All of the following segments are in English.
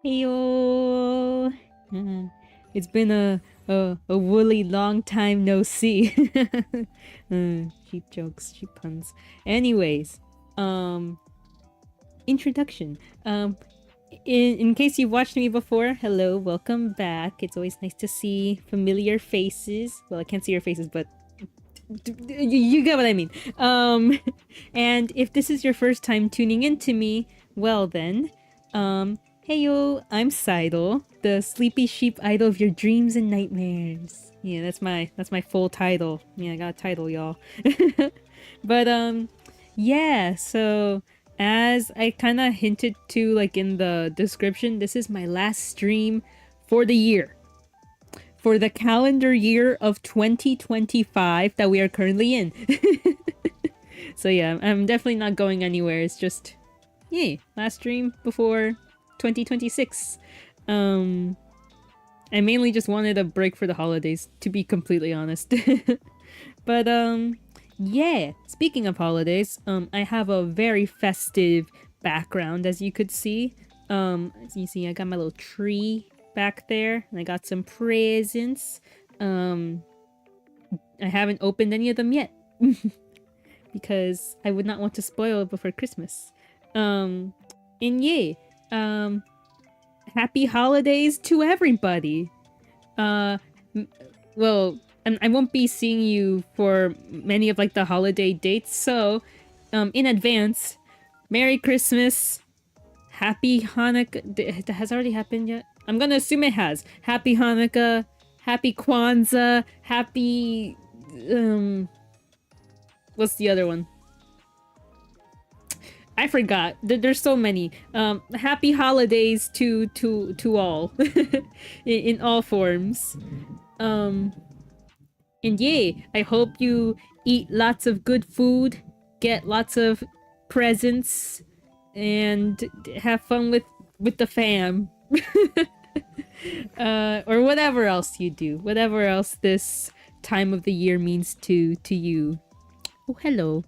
Heyo! It's been a woolly long time no see. Cheap jokes, cheap puns. Anyways, introduction. In case you've watched me before, hello, welcome back. It's always nice to see familiar faces. Well, I can't see your faces, but you get what I mean. And if this is your first time tuning into me, well then, heyo, I'm saidol, the sleepy sheep idol of your dreams and nightmares. Yeah, that's my full title. Yeah, I got a title, y'all. But yeah, so as I kind of hinted to like in the description, this is my last stream for the year. For the calendar year of 2025 that we are currently in. So yeah, I'm definitely not going anywhere. It's just, yay, last stream before 2026. I mainly just wanted a break for the holidays, to be completely honest. But yeah, speaking of holidays, I have a very festive background, as you could see. As you see, I got my little tree back there, and I got some presents. I haven't opened any of them yet because I would not want to spoil it before Christmas. And yeah, happy holidays to everybody. Well, I won't be seeing you for many of like the holiday dates, so in advance, Merry Christmas, Happy Hanukkah. Has already happened yet? I'm gonna assume it has. Happy Hanukkah, Happy Kwanzaa, Happy what's the other one? I forgot. There's so many. Happy holidays to all, in all forms. And yay! I hope you eat lots of good food, get lots of presents, and have fun with the fam. Or whatever else you do. Whatever else this time of the year means to you. Oh, hello.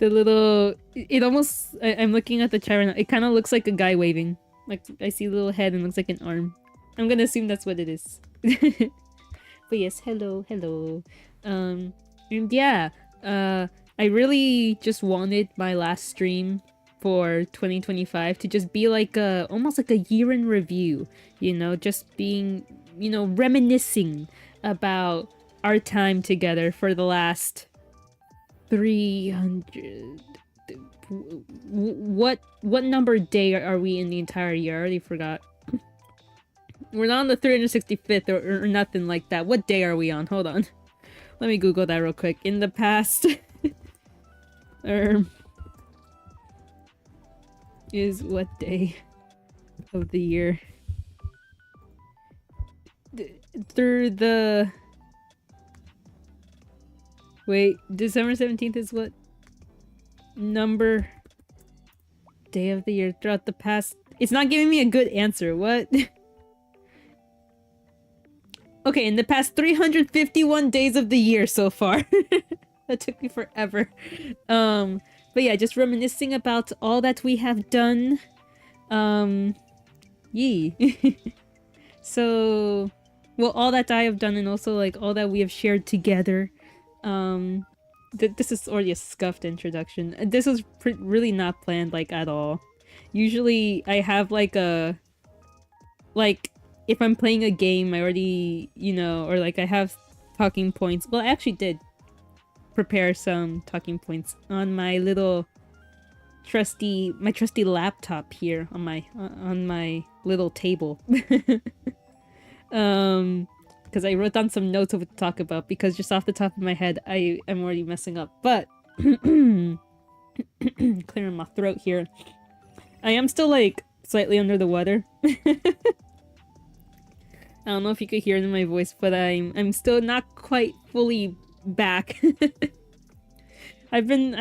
The little... It almost... I'm looking at the chat right now. It kind of looks like a guy waving. Like, I see a little head and looks like an arm. I'm gonna assume that's what it is. But yes, hello, hello. And yeah, I really just wanted my last stream for 2025 to just be like almost like a year in review, you know, just being, you know, reminiscing about our time together for the last 300... What number day are we in the entire year? I already forgot. We're not on the 365th or nothing like that. What day are we on? Hold on. Let me Google that real quick. In the past... is what day of the year? Through the... Wait, December 17th is what? Number... Day of the year throughout the past... It's not giving me a good answer. What? Okay, in the past 351 days of the year so far. That took me forever. But yeah, just reminiscing about all that we have done. Yee. So, well, all that I have done and also like all that we have shared together. This is already a scuffed introduction. This was really not planned like at all. Usually I have like a... Like, if I'm playing a game, I already, you know, or like I have talking points. Well, I actually did prepare some talking points on my little trusty laptop here on my little table. Because I wrote down some notes of what to talk about because just off the top of my head, I am already messing up. But clearing my throat here. I am still like slightly under the weather. I don't know if you could hear it in my voice, but I'm still not quite fully back. I've been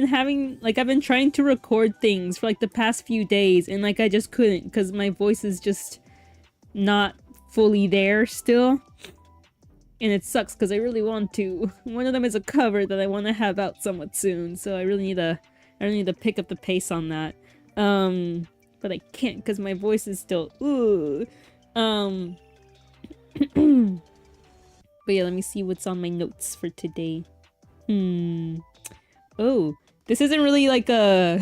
having like I've been trying to record things for like the past few days and like I just couldn't because my voice is just not fully there still. And it sucks because I really want to. One of them is a cover that I want to have out somewhat soon, so I really need to pick up the pace on that. But I can't because my voice is still But yeah, let me see what's on my notes for today. Oh, this isn't really like a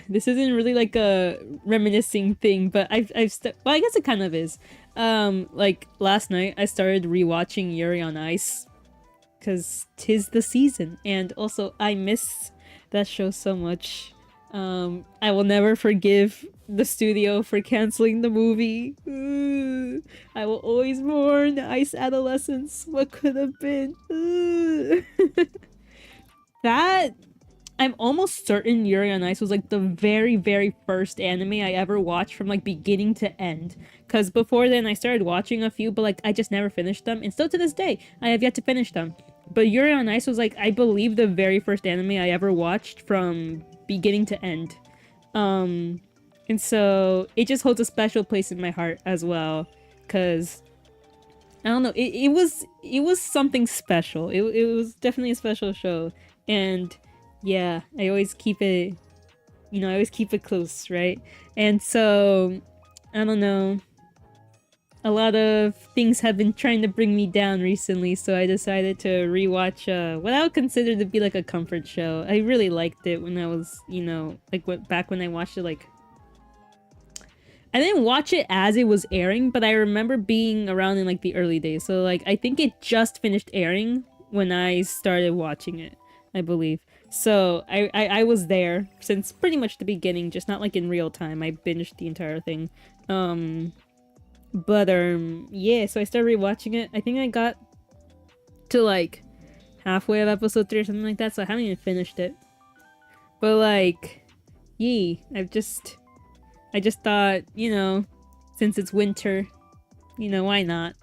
this isn't really like a reminiscing thing, but well, I guess it kind of is. Like last night I started rewatching Yuri on Ice because 'tis the season, and also I miss that show so much. I will never forgive the studio for canceling the movie. I will always mourn Ice adolescence. What could have been? That... I'm almost certain Yuri on Ice was like the very, very first anime I ever watched from like beginning to end. Because before then I started watching a few, but like I just never finished them. And still to this day, I have yet to finish them. But Yuri on Ice was like, I believe the very first anime I ever watched from beginning to end. And so it just holds a special place in my heart as well. Because, I don't know, it was something special. It was definitely a special show. And yeah, I always keep it, you know, I always keep it close, right? And so, I don't know, a lot of things have been trying to bring me down recently, so I decided to rewatch what I would consider to be like a comfort show. I really liked it when I was, you know, like back when I watched it, like... I didn't watch it as it was airing, but I remember being around in like the early days, so like I think it just finished airing when I started watching it, I believe. So I was there since pretty much the beginning, just not like in real time. I binged the entire thing. But yeah, so I started rewatching it. I think I got to like halfway of episode 3 or something like that, so I haven't even finished it. But like, yee, I just thought, you know, since it's winter, you know, why not?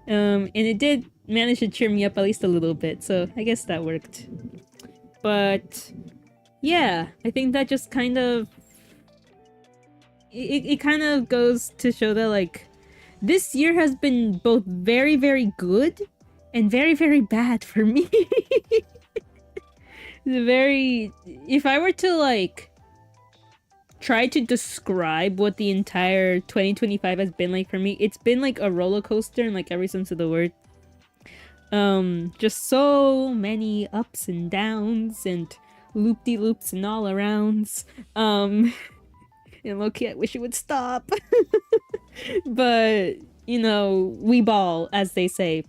And it did manage to cheer me up at least a little bit, so I guess that worked. But yeah, I think that just kind of... It kind of goes to show that, like, this year has been both very, very good and very, very bad for me. very... If I were to, like, try to describe what the entire 2025 has been like for me, it's been like a roller coaster in like every sense of the word. Just so many ups and downs and loop-de-loops and all arounds. And low-key, I wish it would stop. But, you know, we ball, as they say.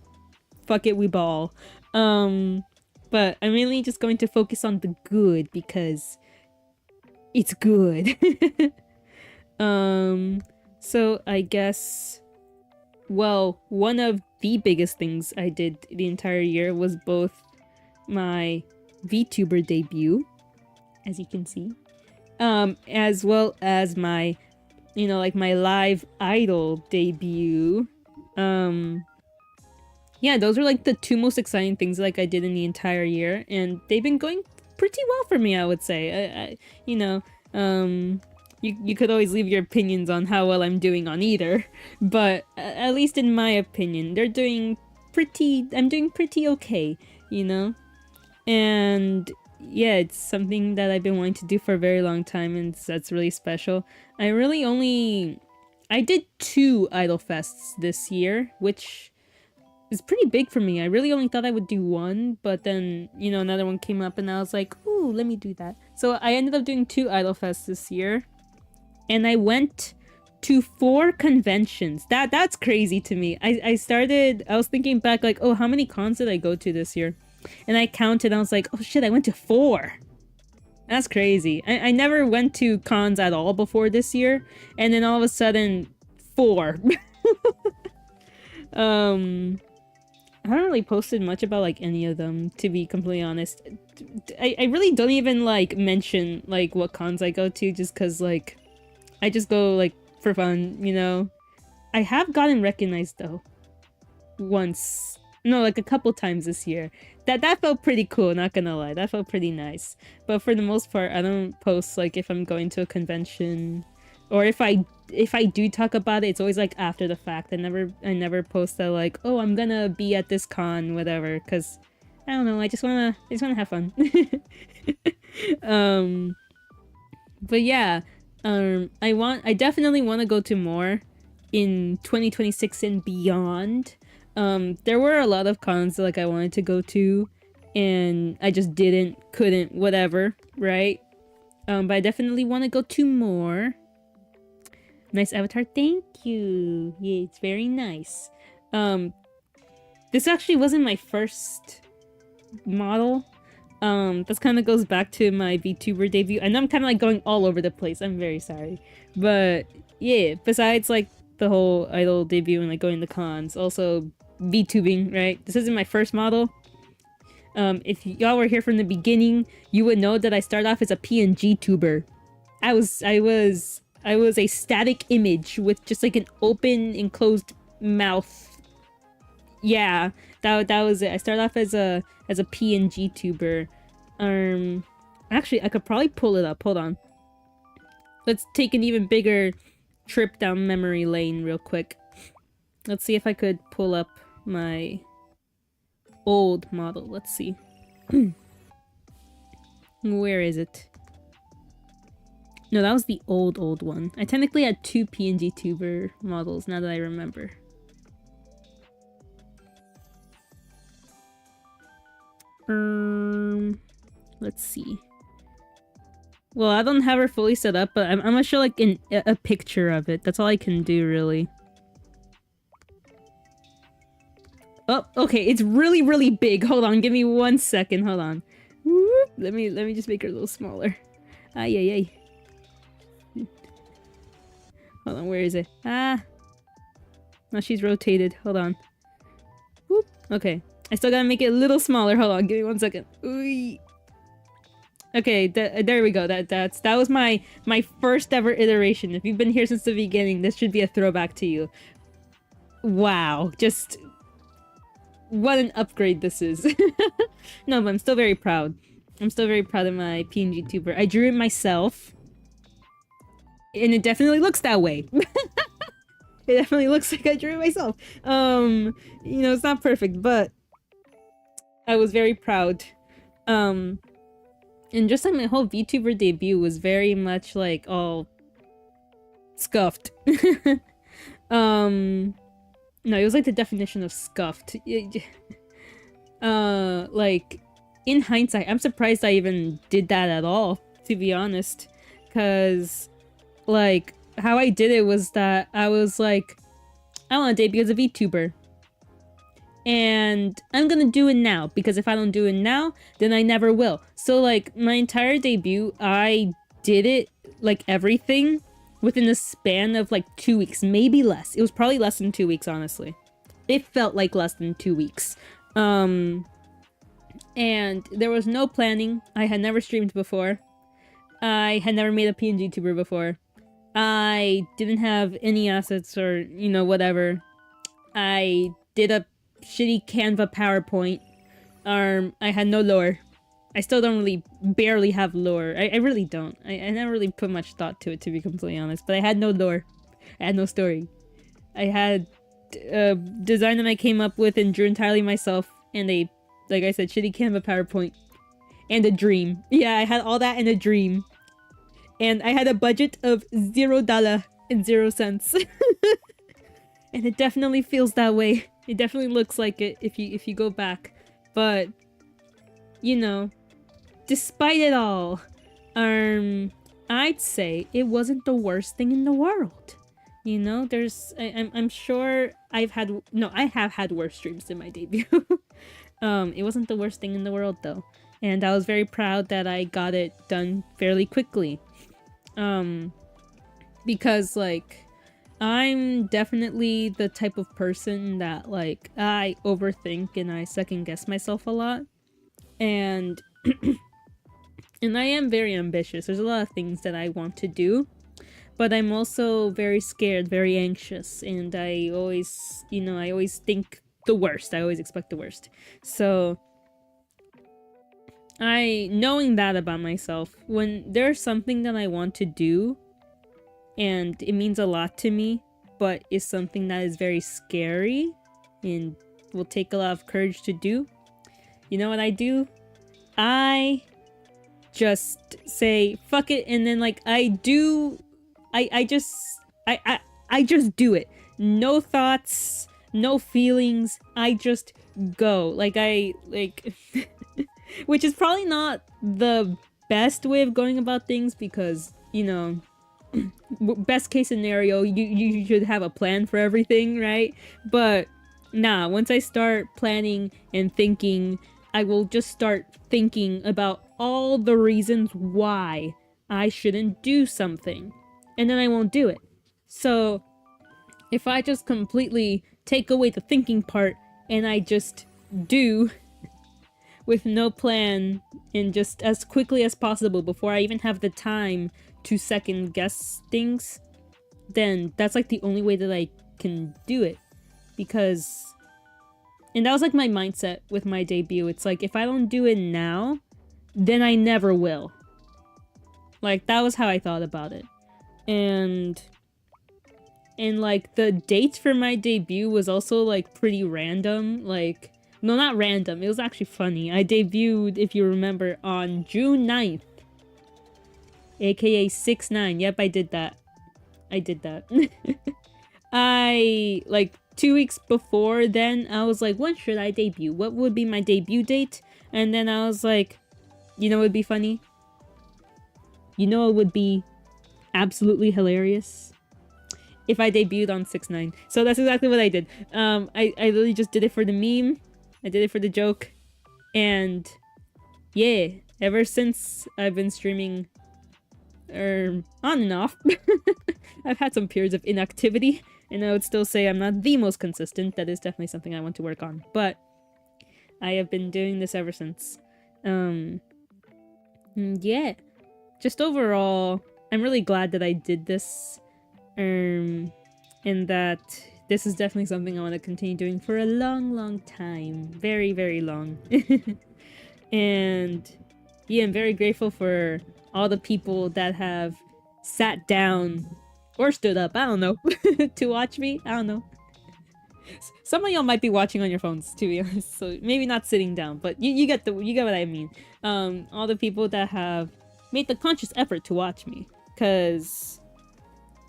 Fuck it, we ball. But I'm really just going to focus on the good because it's good. So I guess, well, one of the biggest things I did the entire year was both my VTuber debut, as you can see, as well as my, you know, like my live idol debut. Yeah, those were like the two most exciting things like I did in the entire year, and they've been going pretty well for me, I would say. You know, you could always leave your opinions on how well I'm doing on either, but at least in my opinion, I'm doing pretty okay, you know? And yeah, it's something that I've been wanting to do for a very long time, and that's really special. I did 2 Idol Fests this year, which is pretty big for me. I really only thought I would do 1, but then, you know, another one came up and I was like, ooh, let me do that. So I ended up doing 2 Idol Fests this year, and I went to 4 conventions. That's crazy to me. I was thinking back like, oh, how many cons did I go to this year? And I counted, I was like, oh shit, I went to 4. That's crazy. I never went to cons at all before this year, and then all of a sudden, 4. I haven't really posted much about like any of them, to be completely honest. I really don't even like mention like what cons I go to, just cause like I just go like for fun, you know. I have gotten recognized though. Once. No, like a couple times this year. That felt pretty cool, not gonna lie. That felt pretty nice. But for the most part, I don't post like if I'm going to a convention, or if I do talk about it, it's always like after the fact. I never post that like, oh, I'm gonna be at this con, whatever, because I don't know, I just wanna have fun. But yeah, I definitely want to go to more in 2026 and beyond. There were a lot of cons that like I wanted to go to, and I just couldn't, whatever, right? But I definitely want to go to more. Nice avatar, thank you. Yeah, it's very nice. This actually wasn't my first model. This kind of goes back to my VTuber debut. I know I'm kind of like going all over the place. I'm very sorry. But yeah, besides like the whole idol debut and like going to cons, also VTubing, right? This isn't my first model. If y'all were here from the beginning, you would know that I started off as a PNG tuber. I was a static image with just like an open enclosed mouth. Yeah, that was it. I started off as a PNG tuber. Actually, I could probably pull it up. Hold on. Let's take an even bigger trip down memory lane real quick. Let's see if I could pull up my old model. Let's see. Where is it? No, that was the old one. I technically had 2 PNG tuber models, now that I remember. Let's see. Well, I don't have her fully set up, but I'm gonna show like a picture of it. That's all I can do, really. Oh, okay, it's really, really big. Hold on, give me 1 second. Hold on. Whoop. Let me just make her a little smaller. Ay, ay, ay. Hold on, where is it? Ah. No, she's rotated. Hold on. Whoop. Okay. I still gotta make it a little smaller. Hold on, give me 1 second. Ooh. Okay, there we go. That was my first ever iteration. If you've been here since the beginning, this should be a throwback to you. Wow, just what an upgrade this is. No, but I'm still very proud. I'm still very proud of my PNG tuber. I drew it myself. And it definitely looks that way. It definitely looks like I drew it myself. You know, it's not perfect, but I was very proud. And just like my whole VTuber debut was very much like all scuffed. No, it was like the definition of scuffed. Like, in hindsight, I'm surprised I even did that at all, to be honest. Cause, like, how I did it was that I was like, I want to debut as a VTuber. And I'm gonna do it now, because if I don't do it now, then I never will. So, like, my entire debut, I did it, like, everything within a span of, like, 2 weeks. Maybe less. It was probably less than 2 weeks, honestly. It felt like less than 2 weeks. And there was no planning. I had never streamed before. I had never made a PNG tuber before. I didn't have any assets or, you know, whatever. I did a shitty Canva PowerPoint. I had no lore. I still don't really barely have lore. I really don't. I never really put much thought to it, to be completely honest. But I had no lore. I had no story. I had a design that I came up with and drew entirely myself. And a, like I said, shitty Canva PowerPoint. And a dream. Yeah, I had all that in a dream. And I had a budget of $0 and 0 cents. And it definitely feels that way. It definitely looks like it if you go back. But, you know, despite it all, I'd say it wasn't the worst thing in the world. You know, I'm sure I have had worse streams than my debut. It wasn't the worst thing in the world though. And I was very proud that I got it done fairly quickly. Because like, I'm definitely the type of person that like, I overthink and I second guess myself a lot. And and I am very ambitious. There's a lot of things that I want to do, but I'm also very scared, very anxious, and I always, you know, I always think the worst. I always expect the worst. So knowing that about myself, when there's something that I want to do and it means a lot to me, but is something that is very scary and will take a lot of courage to do, you know what I do? I just say fuck it, and then like I just do it. No thoughts, no feelings. I just go. Like which is probably not the best way of going about things because, you know, best case scenario, you should have a plan for everything, right? But nah, once I start planning and thinking, I will just start thinking about all the reasons why I shouldn't do something. And then I won't do it. So if I just completely take away the thinking part and I just do with no plan and just as quickly as possible before I even have the time to second guess things, then that's like the only way that I can do it. Because, and that was like my mindset with my debut. It's like, if I don't do it now, then I never will. Like, that was how I thought about it. And like, the date for my debut was also like pretty random. Like, no, not random. It was actually funny. I debuted, if you remember, on June 9th. AKA 6-9. Yep, I did that. I did that. Like, 2 weeks before then, I was like, when should I debut? What would be my debut date? And then I was like, you know what would be funny? You know what would be absolutely hilarious? If I debuted on 6-9. So that's exactly what I did. I literally just did it for the meme. I did it for the joke. And yeah, ever since I've been streaming on and off. I've had some periods of inactivity, and I would still say I'm not the most consistent. That is definitely something I want to work on, but I have been doing this ever since. Yeah, just overall, I'm really glad that I did this, and that this is definitely something I want to continue doing for a long time. Very, very long. And yeah, I'm very grateful for all the people that have sat down or stood up, I don't know, to watch me. I don't know. Some of y'all might be watching on your phones, to be honest, so maybe not sitting down, but you get what I mean. All the people that have made the conscious effort to watch me, because,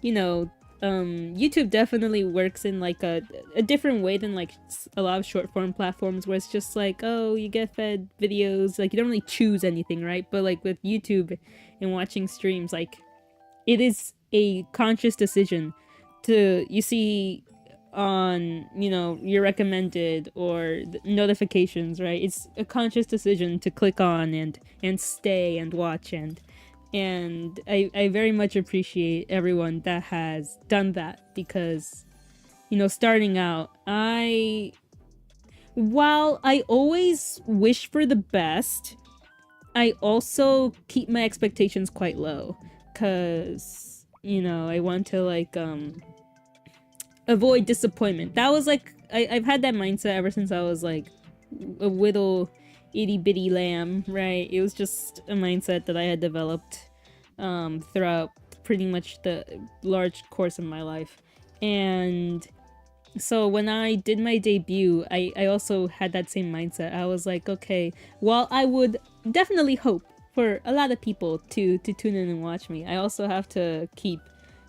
you know, YouTube definitely works in like a different way than like a lot of short form platforms, where it's just like, oh, you get fed videos, like you don't really choose anything, right? But like with YouTube and watching streams, like it is a conscious decision to, you see on, you know, your recommended or notifications, right? It's a conscious decision to click on and stay and watch, and I very much appreciate everyone that has done that, because, you know, starting out, while I always wish for the best, I also keep my expectations quite low, because, you know, I want to like avoid disappointment. That was like, I've had that mindset ever since I was like a little itty bitty lamb, right? It was just a mindset that I had developed throughout pretty much the large course of my life. And so when I did my debut, I also had that same mindset. I was like, okay, while I would definitely hope for a lot of people to tune in and watch me, I also have to keep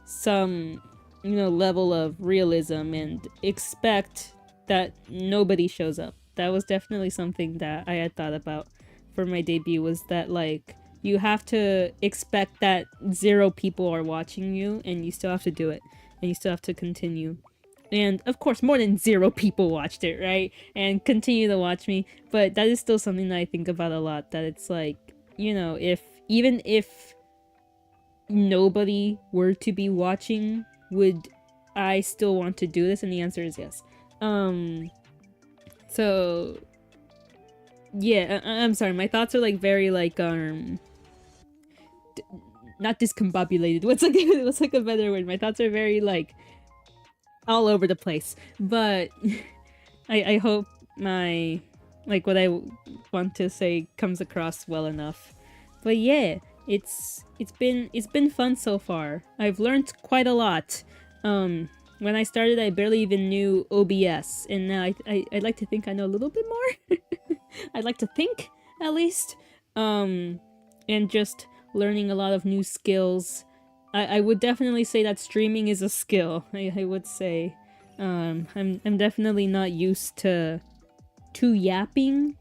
some, you know, level of realism and expect that nobody shows up. That was definitely something that I had thought about for my debut, was that like you have to expect that 0 people are watching you, and you still have to do it, and you still have to continue. And of course, more than 0 people watched it, right? And continue to watch me. But that is still something that I think about a lot, that it's like, you know, even if nobody were to be watching, would I still want to do this? And the answer is yes. So yeah, I'm sorry, my thoughts are like very like not discombobulated. What's like a better word? My thoughts are very like all over the place. But I hope my, like, what I want to say comes across well enough. But yeah, it's been fun so far. I've learned quite a lot. When I started, I barely even knew OBS, and now I'd like to think I know a little bit more. I'd like to think, at least. And just learning a lot of new skills. I would definitely say that streaming is a skill. I would say. I'm definitely not used to yapping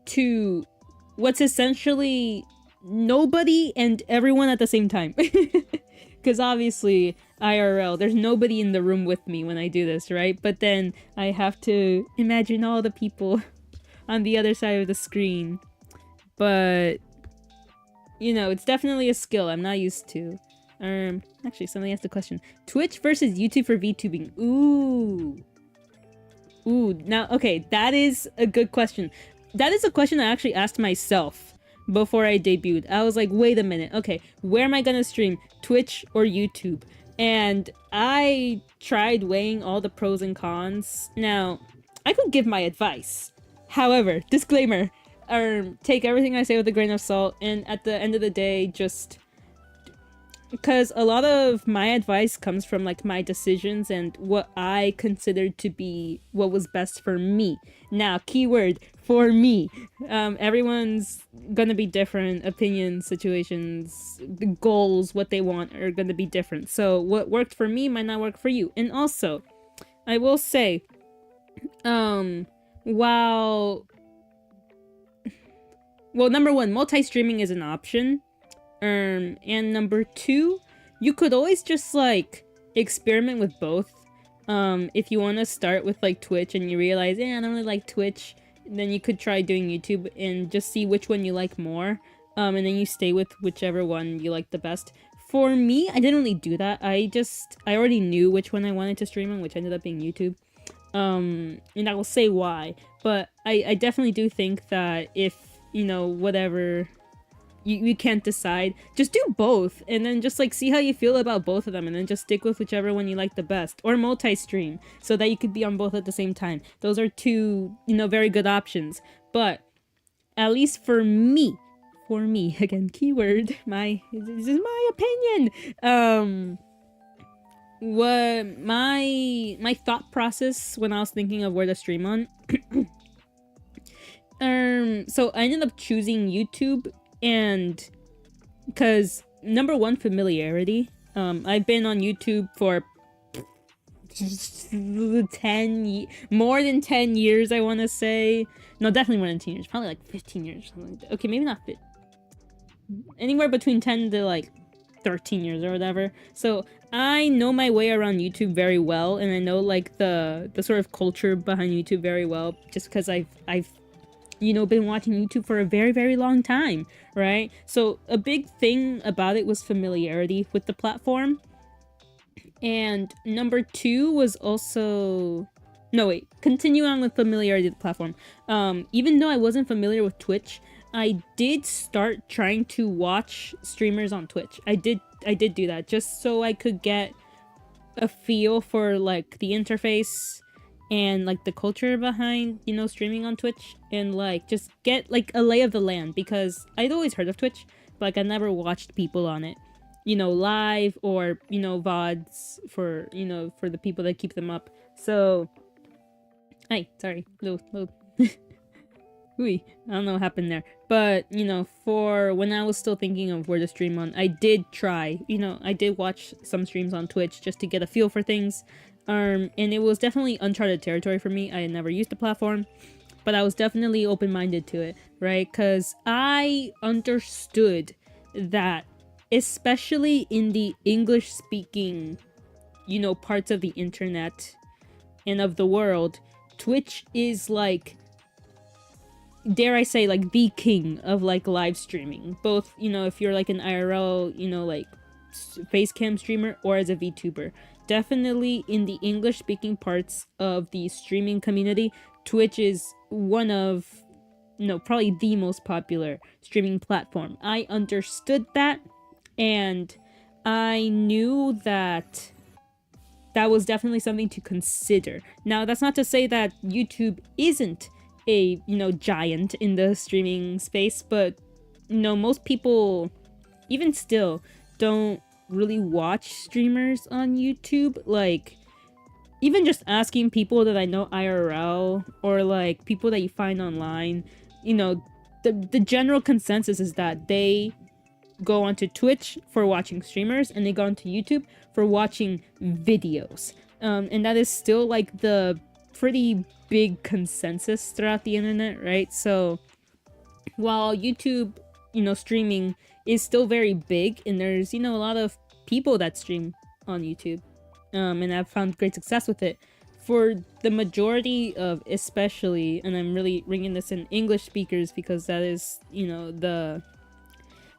to what's essentially nobody and everyone at the same time. Because obviously, IRL, there's nobody in the room with me when I do this, right? But then I have to imagine all the people on the other side of the screen. But, you know, it's definitely a skill I'm not used to. Actually, somebody asked a question. Twitch versus YouTube for VTubing. Ooh. Ooh, now, okay, that is a good question. That is a question I actually asked myself before I debuted. I was like, wait a minute, okay, where am I gonna stream? Twitch or YouTube? And I tried weighing all the pros and cons. Now, I could give my advice. However, disclaimer, take everything I say with a grain of salt, and at the end of the day, just... because a lot of my advice comes from like my decisions and what I considered to be what was best for me. Now, keyword, for me. Everyone's gonna be different. Opinions, situations, goals, what they want are gonna be different. So what worked for me might not work for you. And also, I will say, while... well, number one, multi-streaming is an option. And number 2, you could always just like experiment with both. If you want to start with like Twitch and you realize, I don't really like Twitch, then you could try doing YouTube and just see which one you like more. And then you stay with whichever one you like the best. For me, I didn't really do that. I already knew which one I wanted to stream on, which ended up being YouTube. And I will say why. But I definitely do think that if, you know, whatever... You can't decide, just do both, and then just like see how you feel about both of them, and then just stick with whichever one you like the best. Or multi-stream, so that you could be on both at the same time. Those are 2, you know, very good options. But at least for me, again, keyword, this is my opinion. what my thought process when I was thinking of where to stream on. So I ended up choosing YouTube, and because number one, familiarity. I've been on YouTube for more than 10 years, I want to say. No, definitely more than 10 years. Probably like 15 years. Something like that. Okay, maybe not 15. Anywhere between 10 to like 13 years or whatever. So I know my way around YouTube very well, and I know like the sort of culture behind YouTube very well, just because I've you know, been watching YouTube for a very, very long time, right? So a big thing about it was familiarity with the platform. And number two was also... No, wait. Continue on with familiarity with the platform. Even though I wasn't familiar with Twitch, I did start trying to watch streamers on Twitch. I did do that just so I could get a feel for like the interface and like the culture behind, you know, streaming on Twitch, and like just get like a lay of the land, because I'd always heard of Twitch, but like I never watched people on it, you know, live, or, you know, VODs for, you know, for the people that keep them up. So, hey, sorry, little Ooh, I don't know what happened there. But, you know, for when I was still thinking of where to stream on, I did try, you know, I did watch some streams on Twitch just to get a feel for things. And it was definitely uncharted territory for me. I had never used the platform, but I was definitely open-minded to it, right? Because I understood that, especially in the English-speaking, you know, parts of the internet and of the world, Twitch is like, dare I say, like the king of like live streaming. Both, you know, if you're like an IRL, you know, like face cam streamer, or as a VTuber. Definitely in the English speaking parts of the streaming community, Twitch is one of, no, probably the most popular streaming platform. I understood that, and I knew that that was definitely something to consider. Now, that's not to say that YouTube isn't a, you know, giant in the streaming space, but, you know, most people, even still, don't really watch streamers on YouTube. Like, even just asking people that I know IRL, or like people that you find online, you know, the general consensus is that they go onto Twitch for watching streamers, and they go onto YouTube for watching videos. And that is still like the pretty big consensus throughout the internet, right? So while YouTube, you know, streaming is still very big, and there's, you know, a lot of people that stream on YouTube, and I've found great success with it, for the majority of, especially, and I'm really ringing this in, English speakers, because that is, you know, the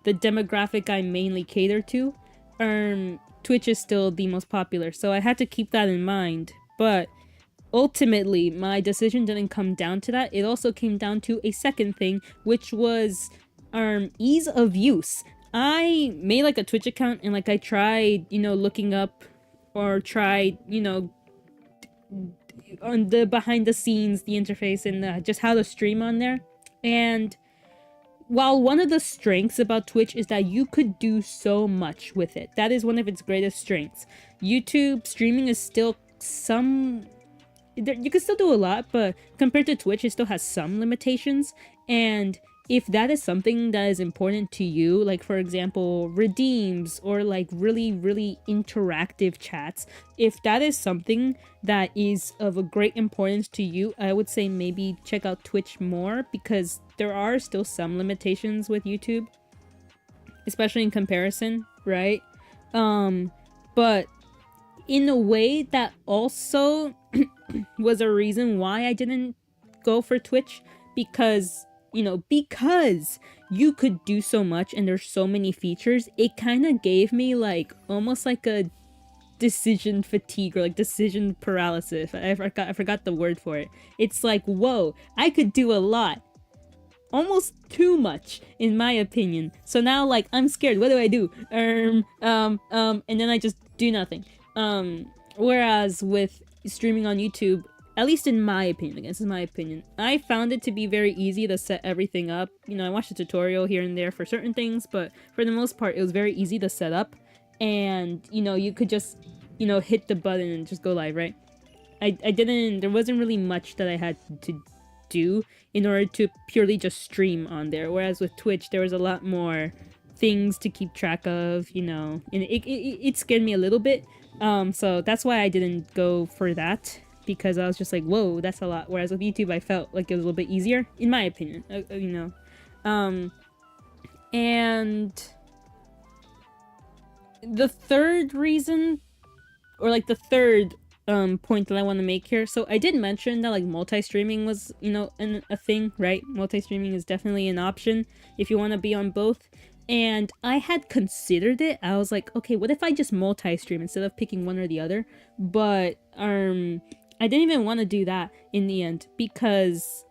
demographic I mainly cater to, Twitch is still the most popular. So I had to keep that in mind. But ultimately, my decision didn't come down to that. It also came down to a second thing, which was ease of use. I made like a Twitch account, and like I tried, you know, looking up, or tried, you know, on the behind the scenes, the interface, and just how to stream on there. And while one of the strengths about Twitch is that you could do so much with it, that is one of its greatest strengths. YouTube streaming is still you can still do a lot, but compared to Twitch, it still has some limitations. And if that is something that is important to you, like for example, redeems, or like really, really interactive chats, if that is something that is of a great importance to you, I would say maybe check out Twitch more, because there are still some limitations with YouTube, especially in comparison, right? But in a way that also was a reason why I didn't go for Twitch, because, you know, because you could do so much and there's so many features, it kind of gave me like almost like a decision fatigue, or like decision paralysis. I forgot the word for it. It's like, whoa, I could do a lot. Almost too much, in my opinion. So now, like, I'm scared. What do I do? And then I just do nothing. Whereas with streaming on YouTube, at least in my opinion, again, this is my opinion, I found it to be very easy to set everything up. You know, I watched a tutorial here and there for certain things, but for the most part, it was very easy to set up. And, you know, you could just you know, hit the button and just go live, right? I didn't, there wasn't really much that I had to do in order to purely just stream on there. Whereas with Twitch, there was a lot more things to keep track of, you know, and it scared me a little bit. So that's why I didn't go for that, because I was just like, whoa, that's a lot. Whereas with YouTube, I felt like it was a little bit easier, in my opinion, you know. And the third reason, or like the third point that I want to make here. So I did mention that like multi-streaming was, you know, a thing, right? Multi-streaming is definitely an option if you want to be on both. And I had considered it. I was like, okay, what if I just multi-stream instead of picking one or the other? But I didn't even want to do that in the end, because,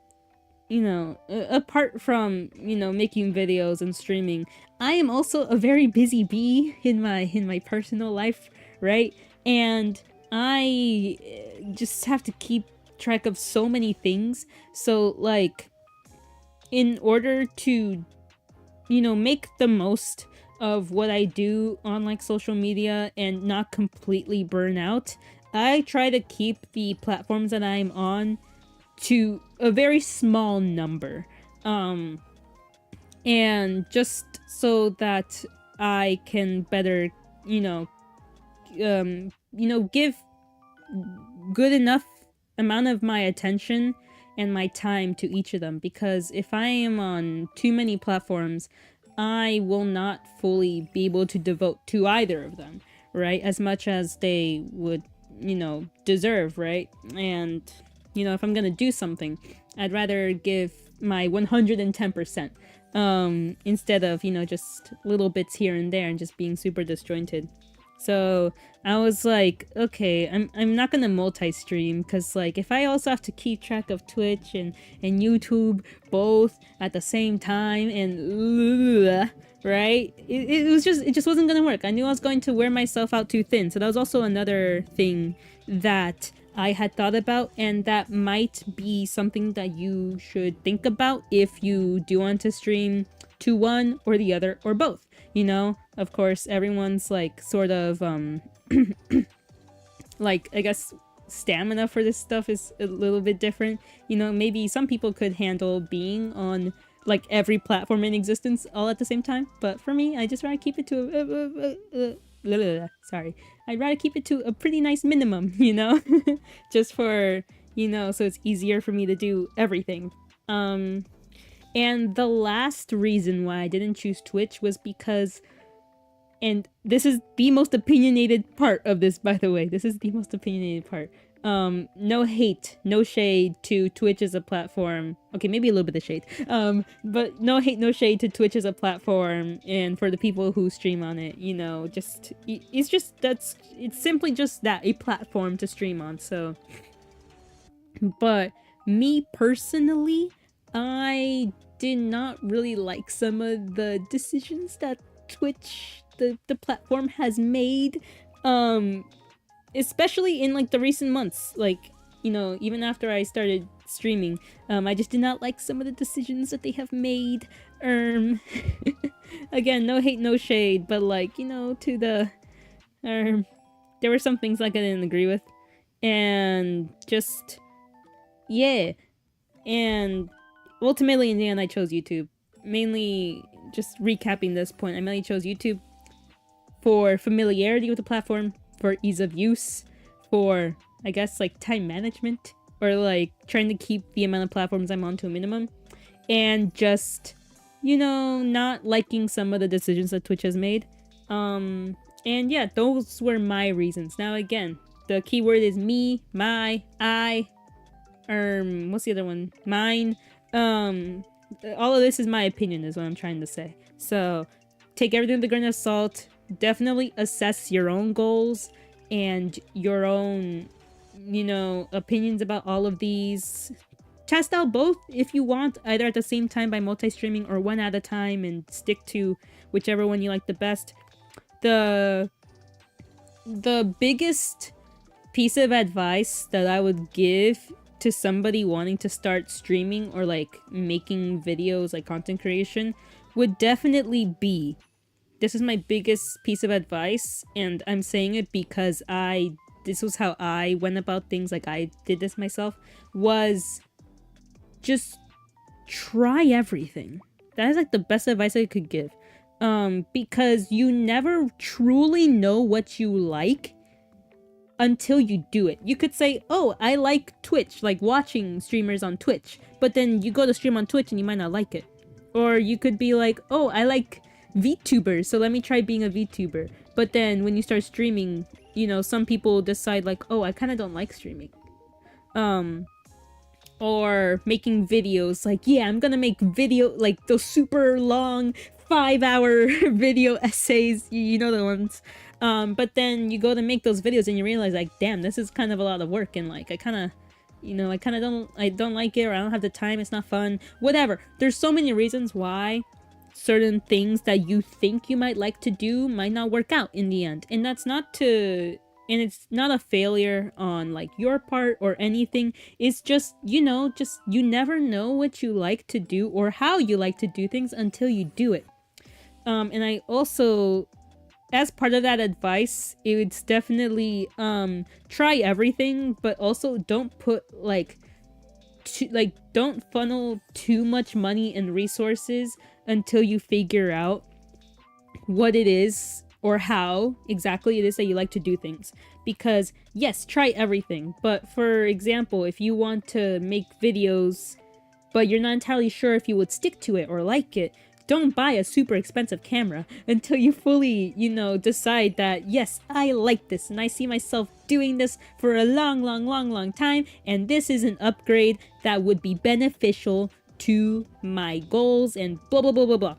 you know, apart from, you know, making videos and streaming, I am also a very busy bee in my personal life, right? And I just have to keep track of so many things. So like, in order to, you know, make the most of what I do on like social media and not completely burn out, I try to keep the platforms that I'm on to a very small number. And just so that I can better, you know, give good enough amount of my attention and my time to each of them, because if I am on too many platforms, I will not fully be able to devote to either of them, right? As much as they would, you know, deserve, right? And, you know, if I'm gonna do something, I'd rather give my 110%, instead of, you know, just little bits here and there and just being super disjointed. So I was like, okay, I'm not gonna multi-stream, because like if I also have to keep track of Twitch and YouTube both at the same time, and right, it just wasn't gonna work. I knew I was going to wear myself out too thin. So that was also another thing that I had thought about, and that might be something that you should think about if you do want to stream to one or the other or both. You know, of course, everyone's like sort of like, I guess stamina for this stuff is a little bit different. You know, maybe some people could handle being on like every platform in existence all at the same time, but for me, I just rather keep it to sorry, I'd rather keep it to a pretty nice minimum, you know, just for, you know, so it's easier for me to do everything. And the last reason why I didn't choose Twitch was because, and this is the most opinionated part of this, by the way, this is the most opinionated part. No hate, no shade to Twitch as a platform. Okay, maybe a little bit of shade. But no hate, no shade to Twitch as a platform, and for the people who stream on it, you know, just, it's simply just that, a platform to stream on, so. But me personally, I did not really like some of the decisions that Twitch, the platform, has made, especially in like the recent months. Like, you know, even after I started streaming, I just did not like some of the decisions that they have made. Again, no hate, no shade, but like, you know, to the, there were some things like I didn't agree with, and just, yeah. And ultimately, in the end, I chose YouTube. Mainly, just recapping this point, I mainly chose YouTube for familiarity with the platform, for ease of use, for, I guess, like time management, or like trying to keep the amount of platforms I'm on to a minimum, and just, you know, not liking some of the decisions that Twitch has made. And yeah, those were my reasons. Now again, the keyword is me, my, I, what's the other one? Mine. All of this is my opinion, is what I'm trying to say. So take everything with a grain of salt. Definitely assess your own goals and your own, you know, opinions about all of these. Test out both if you want, either at the same time by multi-streaming, or one at a time, and stick to whichever one you like the best. The biggest piece of advice that I would give to somebody wanting to start streaming or like making videos, like content creation, would definitely be this is my biggest piece of advice, and I'm saying it because this was how I went about things, like I did this myself, was just try everything. That is like the best advice I could give. Because you never truly know what you like until you do it. You could say, oh, I like Twitch, like watching streamers on Twitch, but then you go to stream on Twitch and you might not like it. Or you could be like, oh, I like VTubers, so let me try being a VTuber. But then when you start streaming, you know, some people decide like, oh, I kind of don't like streaming. Or making videos, like, yeah, I'm gonna make video, like those super long 5-hour video essays, you know the ones. But then you go to make those videos and you realize like, damn, this is kind of a lot of work, and like I kind of don't like it, or I don't have the time, it's not fun, whatever. There's so many reasons why certain things that you think you might like to do might not work out in the end. And that's not to, and it's not a failure on like your part or anything. It's just, you know, just you never know what you like to do or how you like to do things until you do it. And I also, as part of that advice, it's definitely try everything, but also don't put don't funnel too much money and resources until you figure out what it is or how exactly it is that you like to do things. Because yes, try everything, but for example, if you want to make videos but you're not entirely sure if you would stick to it or like it, don't buy a super expensive camera until you fully, you know, decide that, yes, I like this and I see myself doing this for a long time, and this is an upgrade that would be beneficial to my goals and blah blah blah blah blah.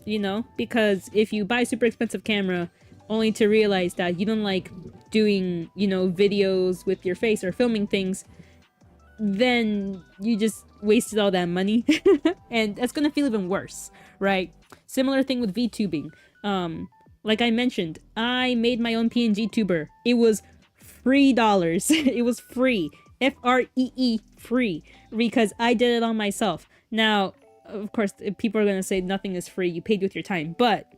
You know, because if you buy a super expensive camera only to realize that you don't like doing, you know, videos with your face or filming things, then you just wasted all that money. And that's gonna feel even worse, right? Similar thing with VTubing. Like I mentioned, I made my own PNG tuber. It was $3. It was free. F-R-E-E, free. Because I did it on myself. Now, of course, people are gonna say nothing is free, you paid with your time, but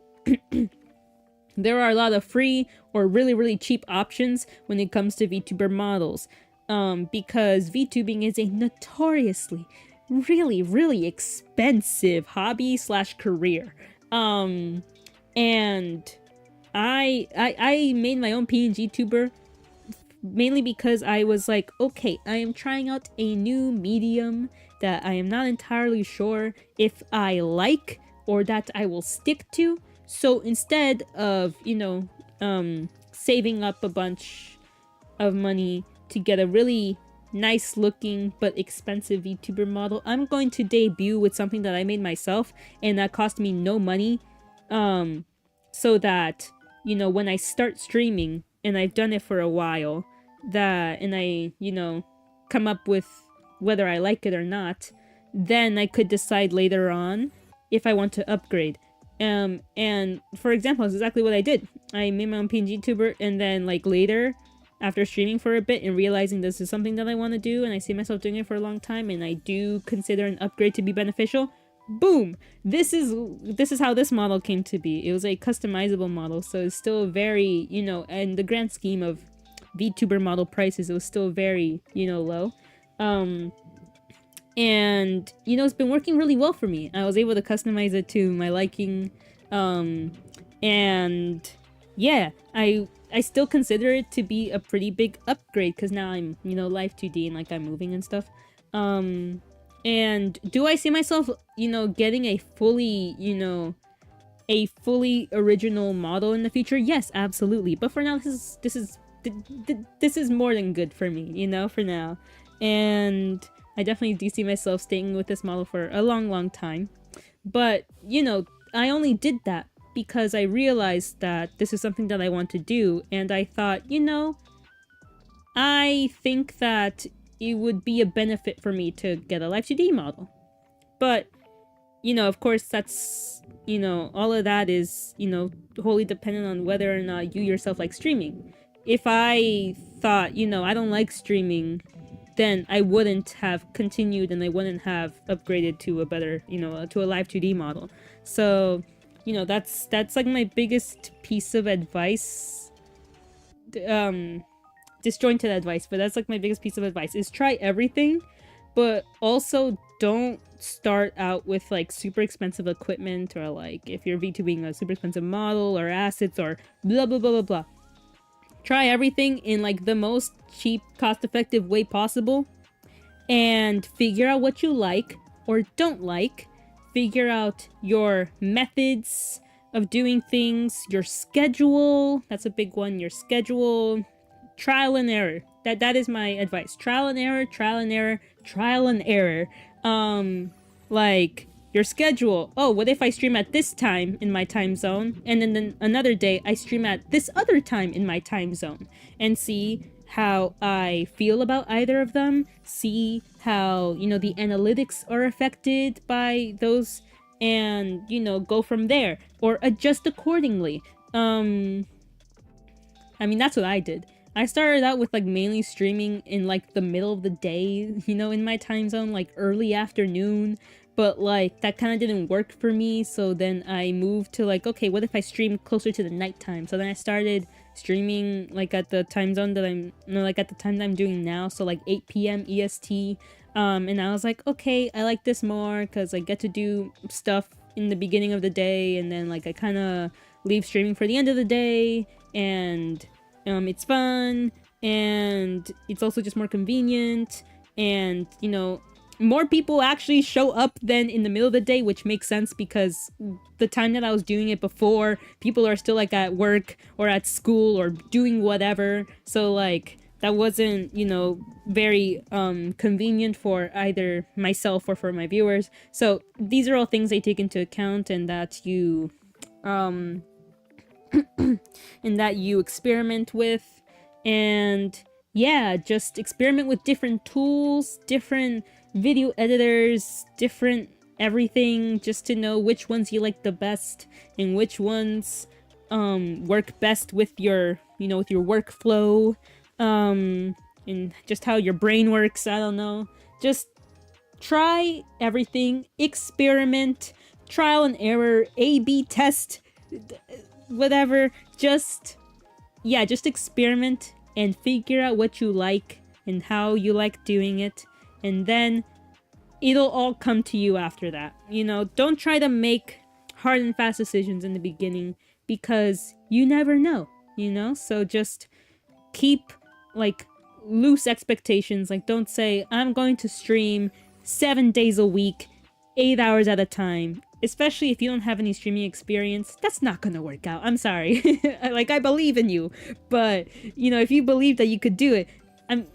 there are a lot of free or really cheap options when it comes to VTuber models. Because VTubing is a notoriously really expensive hobby / career. And I made my own PNG tuber mainly because I was like, okay, I am trying out a new medium that I am not entirely sure if I like or that I will stick to. So instead of, you know, saving up a bunch of money to get a really nice looking but expensive VTuber model, I'm going to debut with something that I made myself and that cost me no money, so that, you know, when I start streaming, and I've done it for a while, and I, you know, come up with whether I like it or not, then I could decide later on if I want to upgrade. And for example, that's exactly what I did. I made my own PNG tuber, and then like later, after streaming for a bit and realizing this is something that I want to do and I see myself doing it for a long time and I do consider an upgrade to be beneficial, boom! This is how this model came to be. It was a customizable model, so it's still very, you know, in the grand scheme of VTuber model prices, it was still very, you know, low. And, you know, it's been working really well for me. I was able to customize it to my liking, and yeah, I still consider it to be a pretty big upgrade because now I'm, you know, live 2D and like I'm moving and stuff. And do I see myself, you know, getting a fully, you know, a fully original model in the future? Yes, absolutely. But for now, this is more than good for me, you know, for now. And I definitely do see myself staying with this model for a long time. But, you know, I only did that because I realized that this is something that I want to do, and I thought, you know, I think that it would be a benefit for me to get a live 2D model. But, you know, of course, that's, you know, all of that is, you know, wholly dependent on whether or not you yourself like streaming. If I thought, you know, I don't like streaming, then I wouldn't have continued and I wouldn't have upgraded to a better, you know, to a live 2D model. So you know, that's like my biggest piece of advice. Disjointed advice, but that's like my biggest piece of advice is try everything, but also don't start out with like super expensive equipment, or like if you're VTubing a super expensive model or assets or blah blah blah blah blah. Try everything in like the most cheap, cost-effective way possible and figure out what you like or don't like. Figure out your methods of doing things, your schedule. That's a big one. Your schedule. Trial and error. That is my advice. Trial and error, trial and error, trial and error. Like your schedule. Oh, what if I stream at this time in my time zone, and then another day I stream at this other time in my time zone, and see how I feel about either of them. See how, you know, the analytics are affected by those, and, you know, go from there or adjust accordingly. I mean, that's what I did. I started out with like mainly streaming in like the middle of the day, you know, in my time zone, like early afternoon, but like that kind of didn't work for me. So then I moved to like, okay, what if I stream closer to the nighttime? So then I started streaming like at the time zone that like at the time that I'm doing now, so like 8 p.m. EST. And I was like, okay, I like this more because I get to do stuff in the beginning of the day, and then like I kind of leave streaming for the end of the day, and it's fun, and it's also just more convenient, and, you know, more people actually show up than in the middle of the day, which makes sense because the time that I was doing it before, people are still like at work or at school or doing whatever. So like that wasn't, you know, very convenient for either myself or for my viewers. So these are all things I take into account, and that you and that you experiment with. And yeah, just experiment with different tools, different video editors, different everything, just to know which ones you like the best and which ones work best with your, you know, with your workflow, and just how your brain works. I don't know, just try everything, experiment, trial and error, A/B test, whatever. Just experiment and figure out what you like and how you like doing it, and then it'll all come to you after that. You know, don't try to make hard and fast decisions in the beginning because you never know, you know? So just keep like loose expectations. Like, don't say, I'm going to stream 7 days a week, 8 hours at a time. Especially if you don't have any streaming experience, that's not gonna work out. I'm sorry. Like, I believe in you, but, you know, if you believe that you could do it,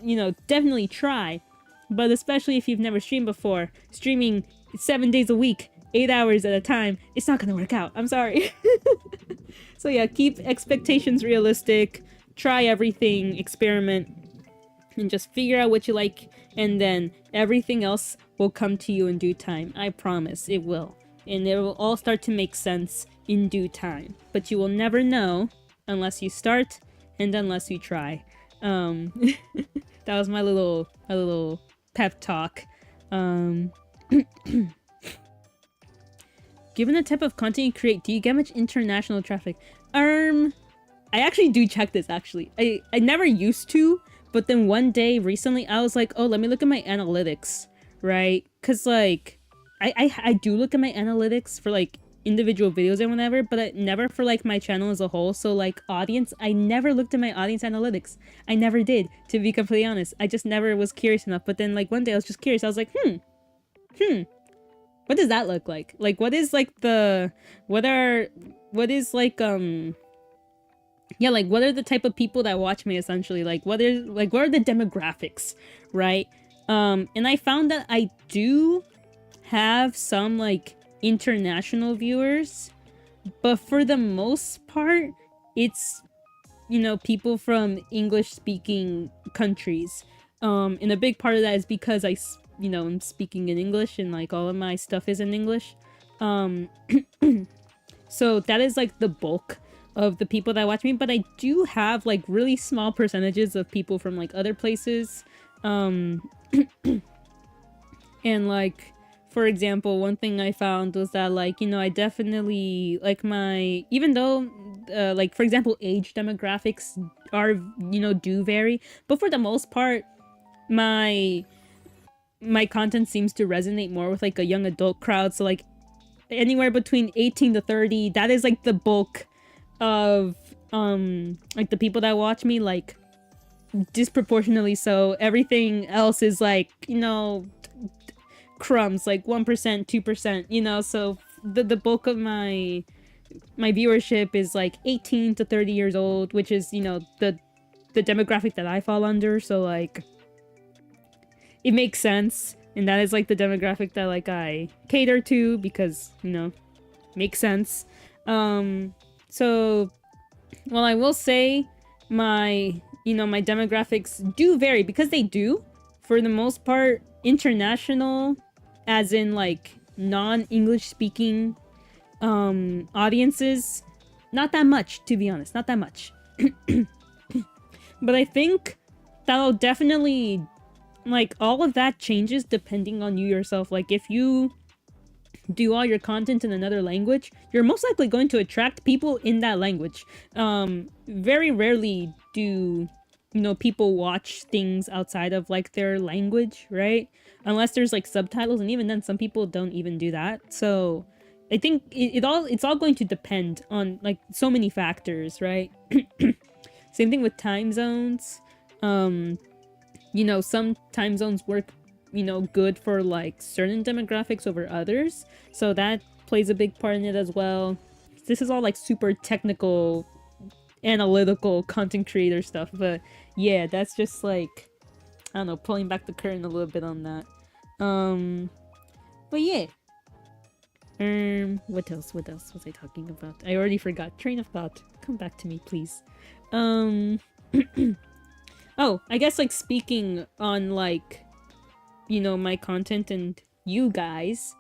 you know, definitely try. But especially if you've never streamed before, streaming 7 days a week, 8 hours at a time, it's not gonna work out. I'm sorry. So yeah, keep expectations realistic, try everything, experiment, and just figure out what you like, and then everything else will come to you in due time. I promise, it will. And it will all start to make sense in due time. But you will never know unless you start and unless you try. That was my little pep talk. Given the type of content you create, do you get much international traffic? I actually do check this, actually. I never used to, but then one day recently I was like, oh, let me look at my analytics, right? Because like I do look at my analytics for like individual videos and whatever, but never for like my channel as a whole. So like audience, I never looked at my audience analytics. I never did, to be completely honest. I just never was curious enough. But then like one day I was just curious. I was like, what does that look like? Like, what is like what are the type of people that watch me, essentially? Like, what are the demographics, right? And I found that I do have some like international viewers, but for the most part it's, you know, people from English speaking countries, and a big part of that is because I'm speaking in English, and like all of my stuff is in English, so that is like the bulk of the people that watch me. But I do have like really small percentages of people from like other places, and like for example, one thing I found was that, like, you know, I definitely, like, my, even though, like, for example, age demographics are, you know, do vary, but for the most part, my content seems to resonate more with, like, a young adult crowd. So, like, anywhere between 18 to 30, that is, like, the bulk of, like, the people that watch me, like, disproportionately so. Everything else is, like, you know, crumbs, like 1%, 2%, you know. So the bulk of my viewership is, like, 18 to 30 years old, which is, you know, the demographic that I fall under. So, like, it makes sense, and that is, like, the demographic that, like, I cater to, because, you know, makes sense. So, well, I will say my, you know, my demographics do vary, because they do, for the most part, international, as in, like, non-English speaking audiences. Not that much, to be honest, not that much. But I think that'll definitely, like, all of that changes depending on you yourself. Like, if you do all your content in another language, you're most likely going to attract people in that language. Very rarely do, you know, people watch things outside of, like, their language, right? Unless there's, like, subtitles, and even then some people don't even do that. So I think it's all going to depend on, like, so many factors, right? Same thing with time zones. You know, some time zones work, you know, good for, like, certain demographics over others, so that plays a big part in it as well. This is all, like, super technical, analytical content creator stuff, but yeah, that's just, like, I don't know, pulling back the curtain a little bit on that. But yeah. What else was I talking about? I already forgot. Train of thought. Come back to me, please. Oh, I guess, like, speaking on, like, you know, my content and you guys,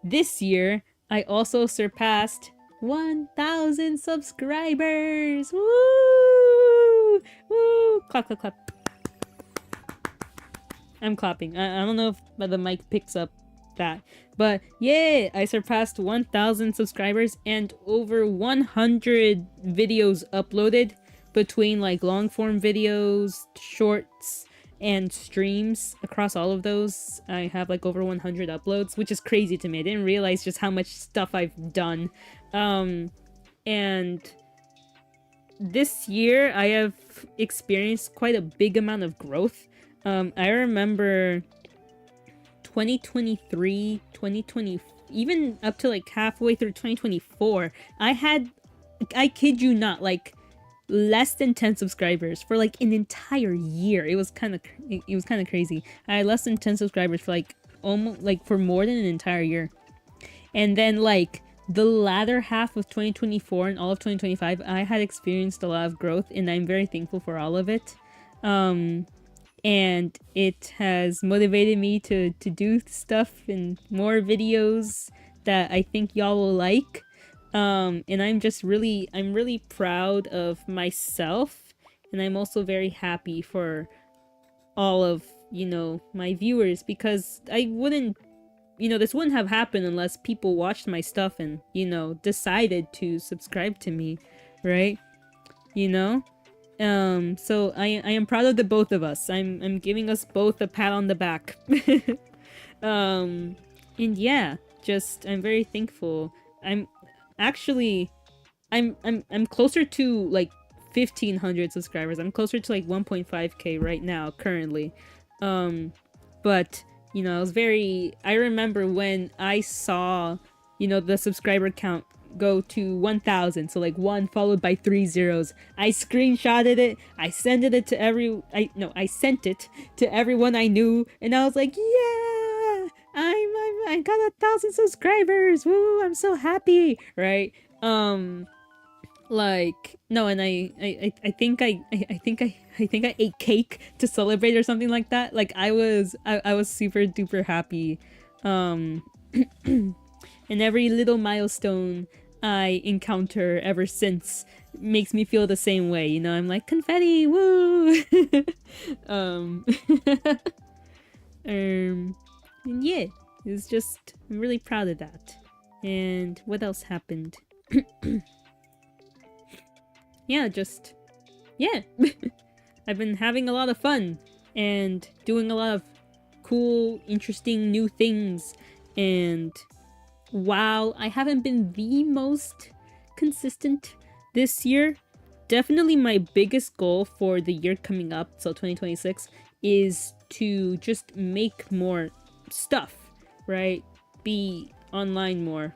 this year I also surpassed 1,000 subscribers. Woo! Woo! Clap, clap, clap. I'm clapping. I don't know if the mic picks up that, but yeah, I surpassed 1,000 subscribers and over 100 videos uploaded, between, like, long form videos, shorts, and streams. Across all of those, I have, like, over 100 uploads, which is crazy to me. I didn't realize just how much stuff I've done. And this year I have experienced quite a big amount of growth. I remember 2023, 2020, even up to, like, halfway through 2024, I kid you not, like, less than 10 subscribers for, like, an entire year. It was kind of crazy. I had less than 10 subscribers for, like, almost, like, for more than an entire year. And then, like, the latter half of 2024 and all of 2025, I had experienced a lot of growth, and I'm very thankful for all of it. And it has motivated me to do stuff and more videos that I think y'all will like. And I'm really proud of myself, and I'm also very happy for all of, you know, my viewers, because I wouldn't, you know, this wouldn't have happened unless people watched my stuff and, you know, decided to subscribe to me, right? You know? So I am proud of the both of us. I'm giving us both a pat on the back. And yeah, just, I'm very thankful. Actually, I'm closer to, like, 1,500 subscribers. I'm closer to, like, 1.5k right now, currently. But, you know, I remember when I saw, you know, the subscriber count go to 1,000, so, like, 1 followed by 3 zeros. I screenshotted it, I sent it to everyone I knew, and I was like, yeah! I got 1,000 subscribers. Woo! I'm so happy, right? Like, no, and I think I ate cake to celebrate or something like that. Like, I was super duper happy. And every little milestone I encounter ever since makes me feel the same way, you know? I'm like, confetti, woo! And yeah, It's just, I'm really proud of that. And what else happened? Yeah, just, yeah. I've been having a lot of fun and doing a lot of cool, interesting new things. And while I haven't been the most consistent this year, definitely my biggest goal for the year coming up, so 2026, is to just make more stuff, right? Be online more.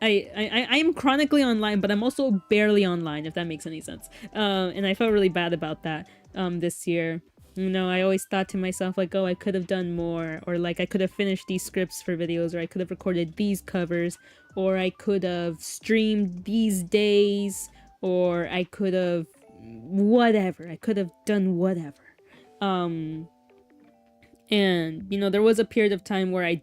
I am chronically online, but I'm also barely online, if that makes any sense. And I felt really bad about that this year. You know, I always thought to myself, like, oh, I could have done more, or like I could have finished these scripts for videos, or I could have recorded these covers, or I could have streamed these days, or I could have whatever. I could have done whatever. And, you know, there was a period of time where I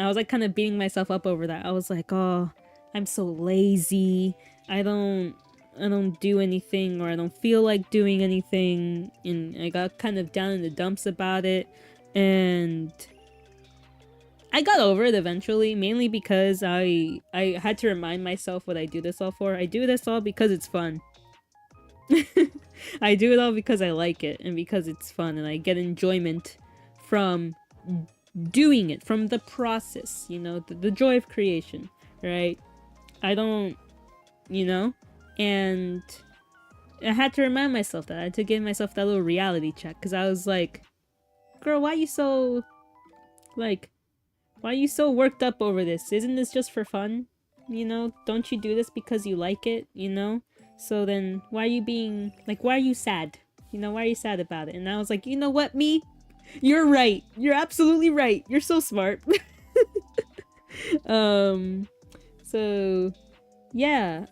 was like kind of beating myself up over that. I was like, oh, I'm so lazy. I don't do anything, or I don't feel like doing anything. And I got kind of down in the dumps about it. And I got over it eventually, mainly because I had to remind myself what I do this all for. I do this all because it's fun. I do it all because I like it and because it's fun, and I get enjoyment from doing it, from the process, you know, the joy of creation, right? I don't, you know, and I had to remind myself that. I had to give myself that little reality check, because I was like, girl, why are you so worked up over this? Isn't this just for fun? You know, don't you do this because you like it, you know? So then why are you sad? You know, why are you sad about it? And I was like, you know what, me? You're right. You're absolutely right. You're so smart. So yeah,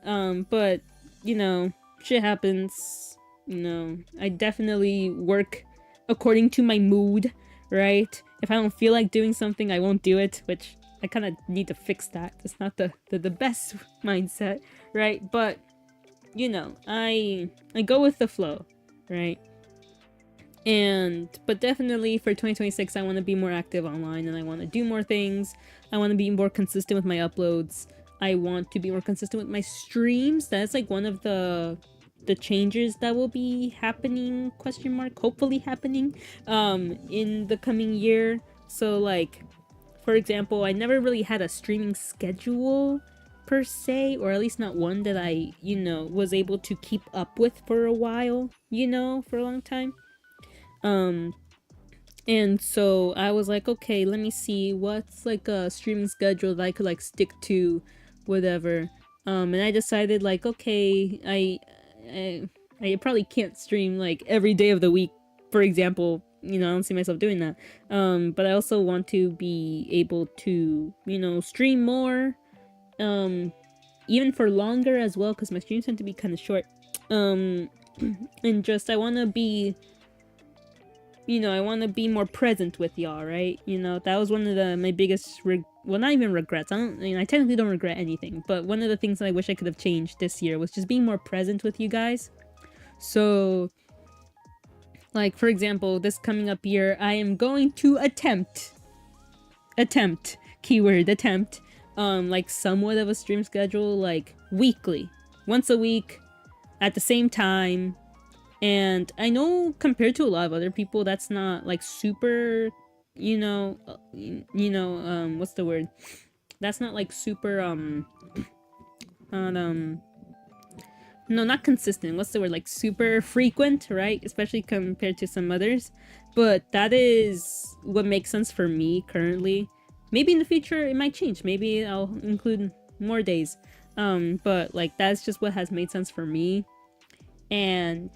but you know, shit happens. You know, I definitely work according to my mood, right? If I don't feel like doing something, I won't do it, which I kind of need to fix that. It's not the best mindset, right? But you know, I go with the flow, right? But definitely for 2026, I want to be more active online, and I want to do more things. I want to be more consistent with my uploads. I want to be more consistent with my streams. That's like one of the changes that will be happening, hopefully happening in the coming year. So like, for example, I never really had a streaming schedule per se, or at least not one that I, you know, was able to keep up with for a while, you know, for a long time. And so I was like, okay, let me see what's like a streaming schedule that I could like stick to, whatever. And I decided like, okay, I probably can't stream like every day of the week, for example. You know, I don't see myself doing that. But I also want to be able to, you know, stream more, even for longer as well, because my streams tend to be kind of short. And just, I want to be, you know, I want to be more present with y'all, right? You know, that was one of my biggest, well, not even regrets. I technically don't regret anything, but one of the things that I wish I could have changed this year was just being more present with you guys. So, like, for example, this coming up year, I am going to attempt, keyword attempt, like somewhat of a stream schedule, like weekly, once a week, at the same time. And I know compared to a lot of other people, that's not like super, you know, what's the word? That's not like super, no, not consistent. What's the word? Like super frequent, right? Especially compared to some others. But that is what makes sense for me currently. Maybe in the future it might change. Maybe I'll include more days. But like that's just what has made sense for me. And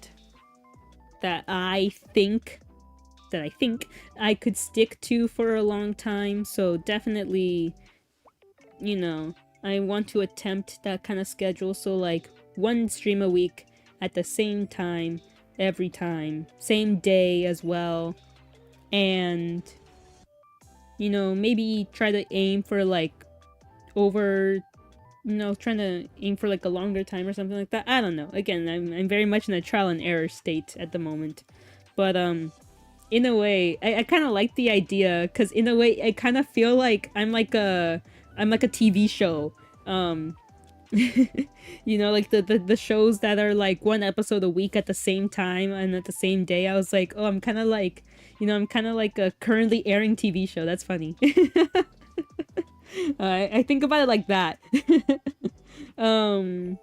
that I think I could stick to for a long time. So definitely, you know, I want to attempt that kind of schedule. So like one stream a week at the same time, every time, same day as well. And, you know, maybe try to aim for like trying to aim for like a longer time or something like that. I don't know. Again, I'm very much in a trial and error state at the moment. But in a way, I kind of like the idea, because in a way, I kind of feel like I'm like a TV show. You know, like the shows that are like one episode a week at the same time and at the same day. I was like, oh, I'm kind of like, you know, I'm kind of like a currently airing TV show. That's funny. I think about it like that. And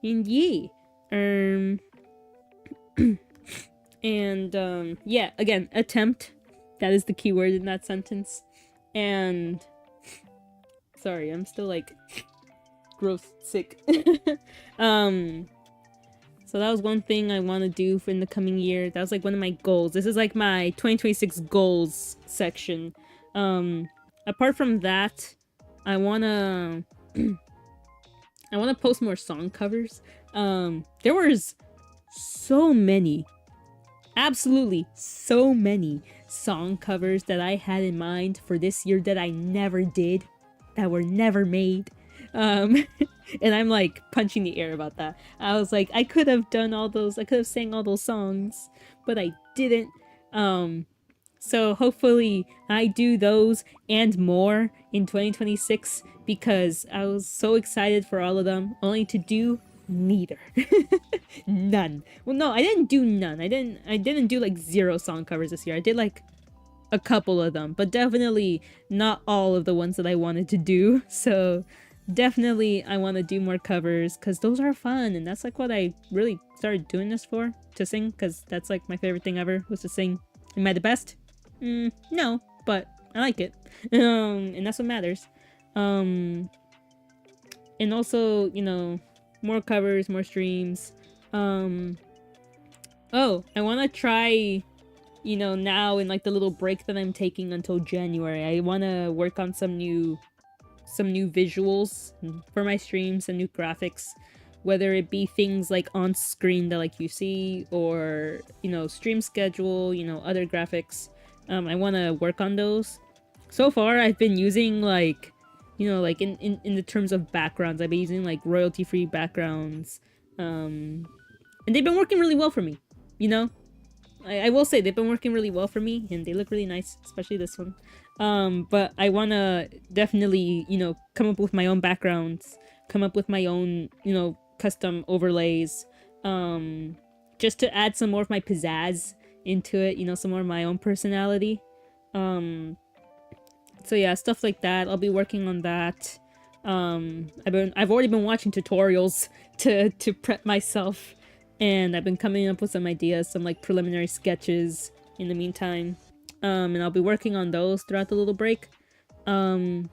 yeah. And yeah, again, attempt. That is the key word in that sentence. And sorry, I'm still like gross sick. So that was one thing I want to do for in the coming year. That was like one of my goals. This is like my 2026 goals section. Apart from that, I wanna I wanna post more song covers. There was so many, absolutely so many song covers that I had in mind for this year that I never did, that were never made. And I'm like punching the air about that. I was like, I could have done all those, I could have sang all those songs, but I didn't. So hopefully I do those and more in 2026, because I was so excited for all of them, only to do neither. None. Well, no, I didn't do none. I didn't do like 0 song covers this year. I did like a couple of them, but definitely not all of the ones that I wanted to do. So definitely I want to do more covers, because those are fun, and that's like what I really started doing this for, to sing, because that's like my favorite thing ever, was to sing. Am I the best? No, but I like it. And that's what matters. And also, you know, more covers, more streams. Oh, I want to try, you know, now in like the little break that I'm taking until January, I want to work on some new visuals for my streams, some new graphics, whether it be things like on screen that like you see, or, you know, stream schedule, you know, other graphics. I want to work on those. So far I've been using like, you know, like in the terms of backgrounds, I've been using like royalty-free backgrounds, and they've been working really well for me, you know. I will say they've been working really well for me, and they look really nice, especially this one. But I want to definitely, you know, come up with my own backgrounds, come up with my own, you know, custom overlays, just to add some more of my pizzazz into it, you know, some more of my own personality. So yeah, stuff like that. I'll be working on that. I've already been watching tutorials to prep myself, and I've been coming up with some ideas, some like preliminary sketches in the meantime. And I'll be working on those throughout the little break. So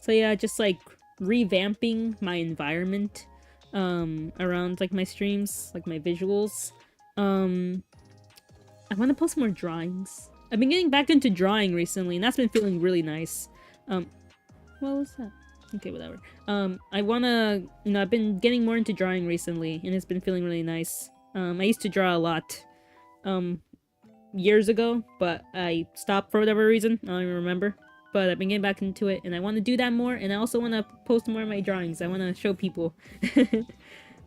yeah, just like revamping my environment around like my streams, like my visuals. I want to post more drawings. I've been getting back into drawing recently, and that's been feeling really nice. What was that? Okay, whatever. I wanna, you know, I've been getting more into drawing recently, and it's been feeling really nice. I used to draw a lot, years ago, but I stopped for whatever reason. I don't even remember. But I've been getting back into it, and I want to do that more, and I also want to post more of my drawings. I want to show people.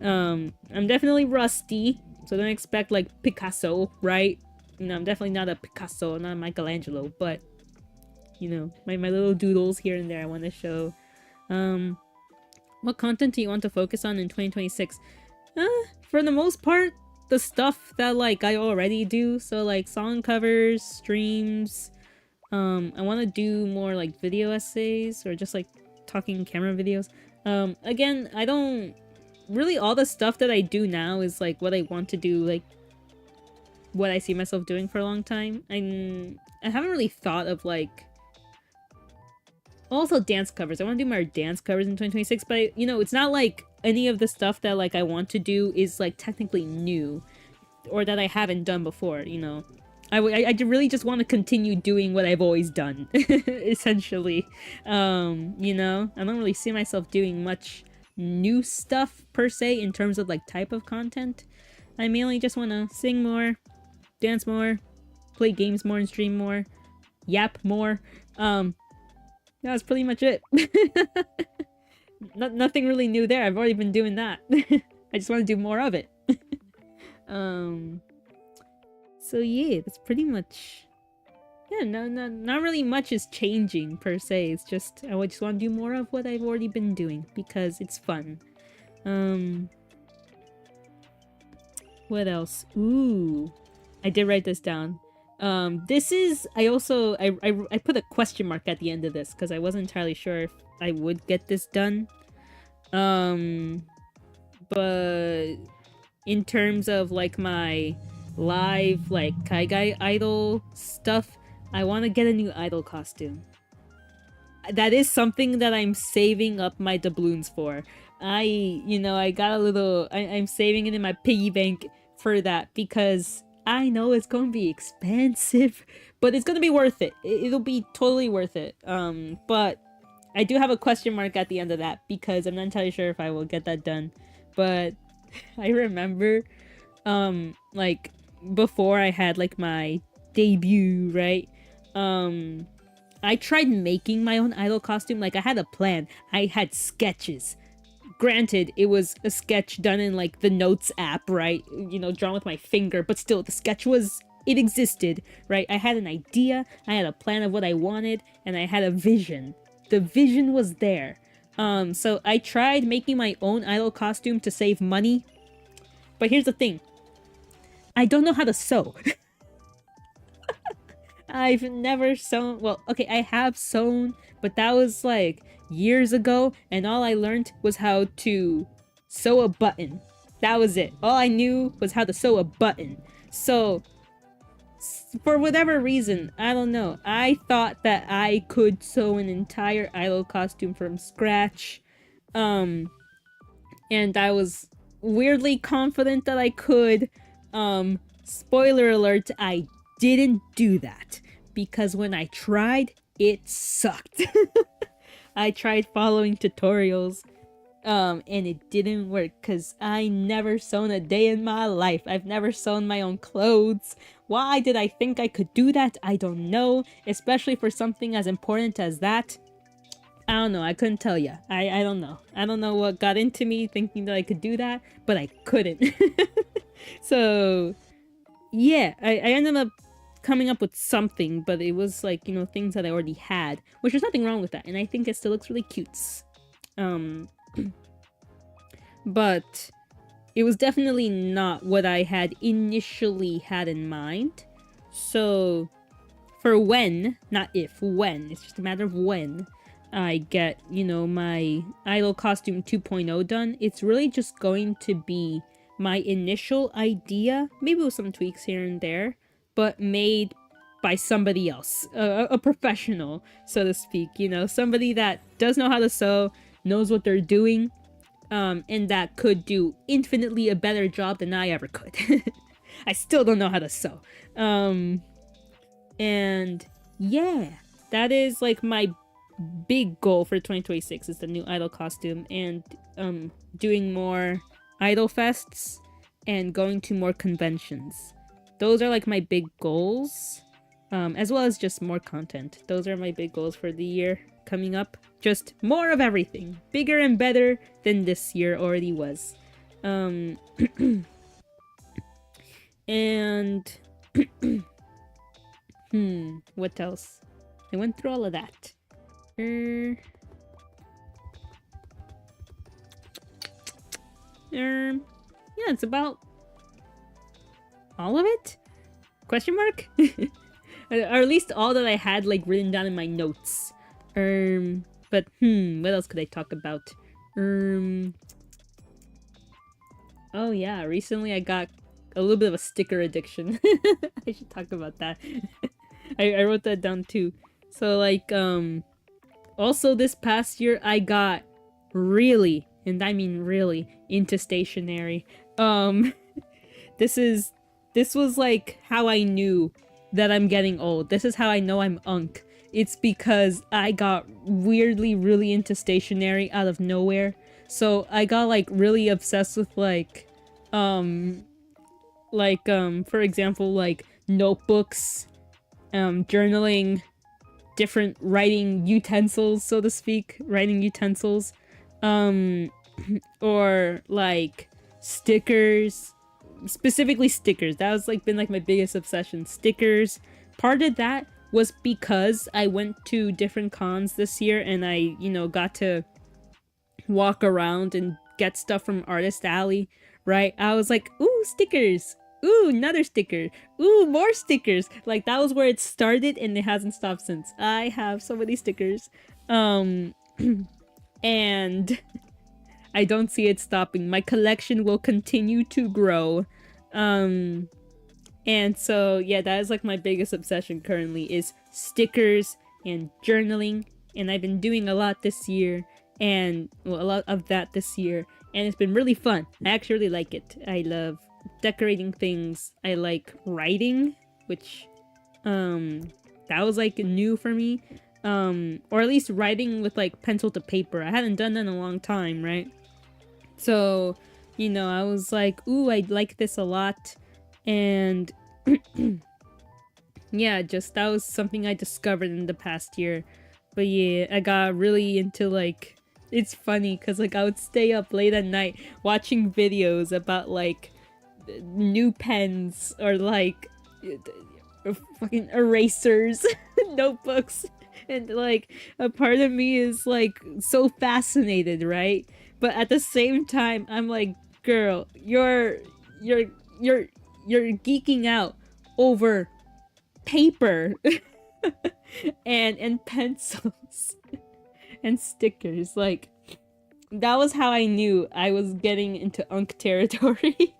I'm definitely rusty, so don't expect like Picasso, right? You know, I'm definitely not a Picasso, not a Michelangelo, but you know, my little doodles here and there I want to show. What content do you want to focus on in 2026? For the most part, the stuff that like I already do, so like song covers, streams. I want to do more like video essays, or just like talking camera videos. Again, I don't really, all the stuff that I do now is like what I want to do, like what I see myself doing for a long time. I haven't really thought of like, also dance covers. I want to do more dance covers in 2026, but you know, it's not like any of the stuff that like I want to do is like technically new, or that I haven't done before, you know. I really just want to continue doing what I've always done, essentially. You know, I don't really see myself doing much new stuff per se in terms of like type of content. I mainly just want to sing more, dance more, play games more and stream more, yap more. That's pretty much it. Nothing really new there. I've already been doing that. I just want to do more of it. So yeah, that's pretty much... Yeah, not really much is changing per se. It's just I just want to do more of what I've already been doing because it's fun. What else? Ooh, I did write this down. This is I put a question mark at the end of this because I wasn't entirely sure if I would get this done. But in terms of like my live like Kaigai idol stuff, I want to get a new idol costume. That is something that I'm saving up my doubloons for. I got a little... I'm saving it in my piggy bank for that because I know it's gonna be expensive, but it's gonna be worth it. It'll be totally worth it. But I do have a question mark at the end of that because I'm not entirely sure if I will get that done. But I remember, like, before I had, like, my debut, right? I tried making my own idol costume. Like, I had a plan. I had sketches. Granted, it was a sketch done in, like, the Notes app, right? You know, drawn with my finger. But still, the sketch was... It existed, right? I had an idea. I had a plan of what I wanted. And I had a vision. The vision was there. So I tried making my own idol costume to save money. But here's the thing. I don't know how to sew. I've never sewn... Well, okay, I have sewn, but that was like years ago, and all I learned was how to sew a button. That was it. All I knew was how to sew a button. So, for whatever reason, I don't know, I thought that I could sew an entire idol costume from scratch. And I was weirdly confident that I could. Spoiler alert, I didn't do that because when I tried, it sucked. I tried following tutorials, and it didn't work because I never sewn a day in my life. I've never sewn my own clothes. Why did I think I could do that? I don't know, especially for something as important as that. I don't know, I couldn't tell ya. I don't know. I don't know what got into me thinking that I could do that, but I couldn't. So, yeah, I ended up coming up with something, but it was like, you know, things that I already had, which there's nothing wrong with that, and I think it still looks really cute. But it was definitely not what I had initially had in mind. So, for when, not if, when, it's just a matter of when I get, you know, my idol costume 2.0 done, it's really just going to be my initial idea, maybe with some tweaks here and there, but made by somebody else, a professional, so to speak, you know, somebody that does know how to sew, knows what they're doing, and that could do infinitely a better job than I ever could. I still don't know how to sew. And yeah, that is like my big goal for 2026 is the new idol costume and doing more idol fests and going to more conventions. Those are like my big goals, as well as just more content. Those are my big goals for the year coming up. Just more of everything, bigger and better than this year already was. And what else? I went through all of that. Yeah, it's about all of it? Question mark? Or at least all that I had like written down in my notes. But what else could I talk about? Oh yeah, recently I got a little bit of a sticker addiction. I should talk about that. I wrote that down too. So like, also this past year I got really, and I mean really, into stationery. This was like how I knew that I'm getting old. This is how I know I'm unk. It's because I got weirdly really into stationery out of nowhere. So I got like really obsessed with like, for example, like notebooks, journaling, different writing utensils, so to speak, or like stickers, specifically stickers. That was like been like my biggest obsession. Stickers. Part of that was because I went to different cons this year and I, you know, got to walk around and get stuff from Artist Alley, right? I was like, ooh, stickers. Ooh, another sticker. Ooh, more stickers. Like, that was where it started and it hasn't stopped since. I have so many stickers. And I don't see it stopping. My collection will continue to grow. And so, yeah, that is like my biggest obsession currently is stickers and journaling. And I've been doing a lot this year. And, well, a lot of that this year. And it's been really fun. I actually really like it. I love decorating things. I like writing, which, that was like new for me. Or at least writing with like pencil to paper. I hadn't done that in a long time, right? So, you know, I was like, ooh, I like this a lot. And yeah, just that was something I discovered in the past year. But yeah, I got really into like, it's funny because like I would stay up late at night watching videos about like new pens or like fucking erasers, notebooks. And like a part of me is like so fascinated, right? But at the same time, I'm like, girl, you're geeking out over paper and pencils and stickers. Like, that was how I knew I was getting into unk territory.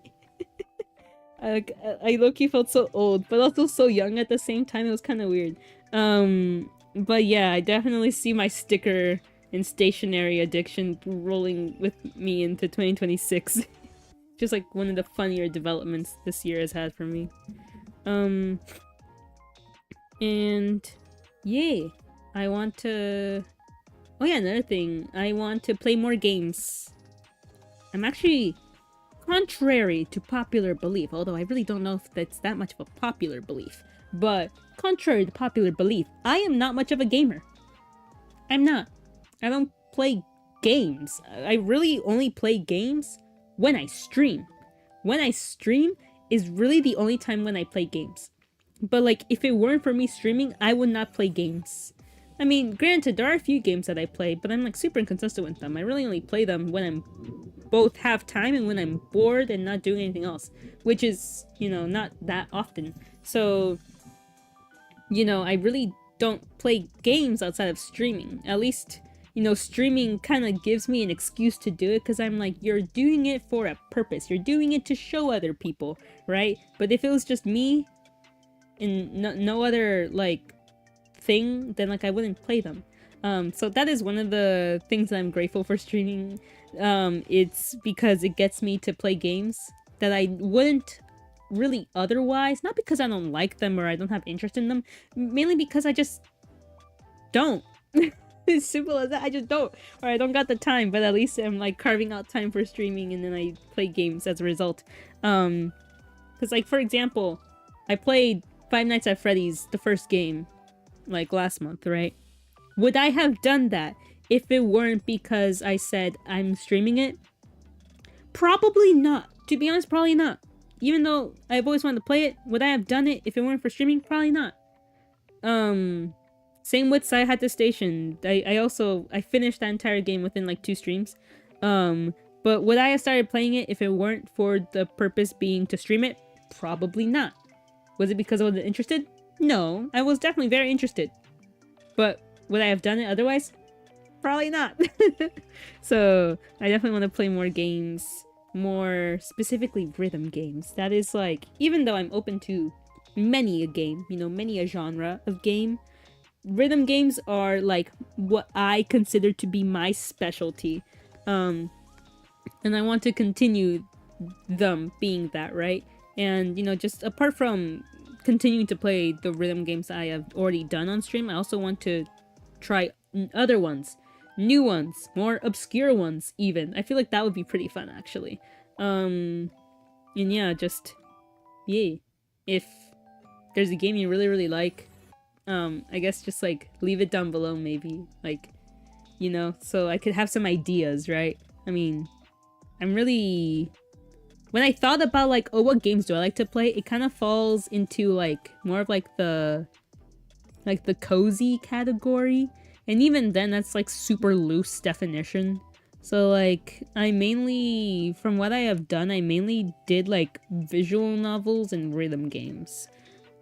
I low-key felt so old, but also so young at the same time. It was kind of weird. But yeah, I definitely see my sticker and stationery addiction rolling with me into 2026. Just like one of the funnier developments this year has had for me. And yay, I want to... Oh yeah, another thing. I want to play more games. I'm actually, contrary to popular belief, although I really don't know if that's that much of a popular belief, but contrary to popular belief, I am not much of a gamer. I'm not. I don't play games. I really only play games when I stream. When I stream is really the only time when I play games. But like, if it weren't for me streaming, I would not play games. I mean, granted, there are a few games that I play, but I'm like super inconsistent with them. I really only play them when I'm both have time and when I'm bored and not doing anything else, which is, you know, not that often. So, you know, I really don't play games outside of streaming. At least, you know, streaming kind of gives me an excuse to do it because I'm like, you're doing it for a purpose. You're doing it to show other people, right? But if it was just me and no other, like, thing, then like I wouldn't play them. So that is one of the things that I'm grateful for streaming. It's because it gets me to play games that I wouldn't really otherwise, not because I don't like them or I don't have interest in them, mainly because I just don't. As simple as that, I just don't, or I don't got the time, but at least I'm like carving out time for streaming and then I play games as a result. Because like, for example, I played Five Nights at Freddy's, the first game, like last month, right? Would I have done that if it weren't because I said I'm streaming it? Probably not. To be honest, probably not. Even though I've always wanted to play it, would I have done it if it weren't for streaming? Probably not. Same with 𝒓𝒂𝒂𝒂𝒂𝒂𝒂𝒂. I finished that entire game within like 2 streams. But would I have started playing it if it weren't for the purpose being to stream it? Probably not. Was it because I wasn't interested? No, I was definitely very interested. But would I have done it otherwise? Probably not. So I definitely want to play more games, more specifically rhythm games. That is like, even though I'm open to many a game, you know, many a genre of game, rhythm games are like what I consider to be my specialty. And I want to continue them being that, right? And, you know, just apart from continuing to play the rhythm games I have already done on stream, I also want to try other ones, new ones, more obscure ones even. I feel like that would be pretty fun, actually. And yeah, just, yay. If there's a game you really like, I guess just like leave it down below maybe, like, you know, so I could have some ideas, right? I mean, I'm really... when I thought about like, oh, what games do I like to play, it kind of falls into like more of like the cozy category, and even then that's like super loose definition. So like I mainly, from what I have done, I mainly did like visual novels and rhythm games.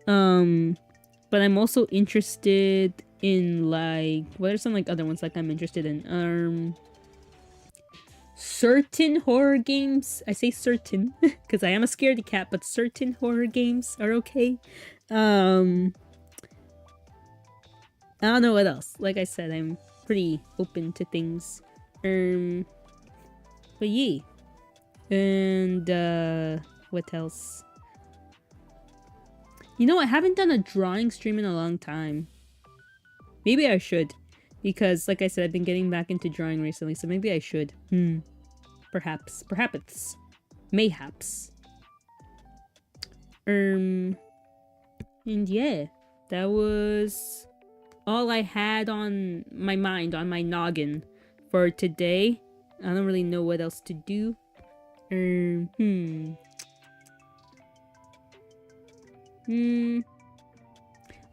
But I'm also interested in like, what are some like other ones like I'm interested in? Certain horror games. I say certain because I am a scaredy cat, but certain horror games are okay. I don't know what else. Like I said, I'm pretty open to things. But yeah. And what else? You know, I haven't done a drawing stream in a long time. Maybe I should. Because, like I said, I've been getting back into drawing recently, so maybe I should. Perhaps. Perhaps. Mayhaps. And yeah. That was all I had on my mind, on my noggin for today. I don't really know what else to do.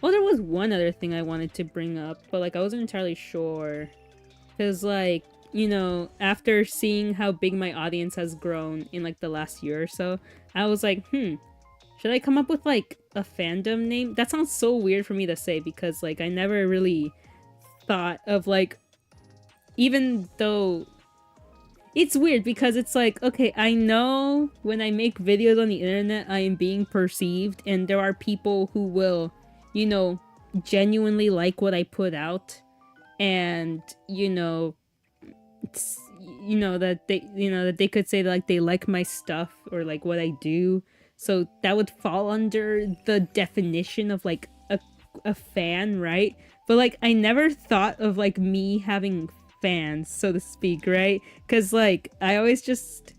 Well, there was one other thing I wanted to bring up, but like I wasn't entirely sure. Because like, you know, after seeing how big my audience has grown in like the last year or so, I was like, should I come up with like a fandom name? That sounds so weird for me to say because like I never really thought of like, even though it's weird because it's like, okay, I know when I make videos on the internet, I am being perceived and there are people who will, you know, genuinely like what I put out and, you know, that they could say that, like, they like my stuff or like what I do. So that would fall under the definition of like a fan, right? But like I never thought of like me having fans, so to speak, right? Because like I always just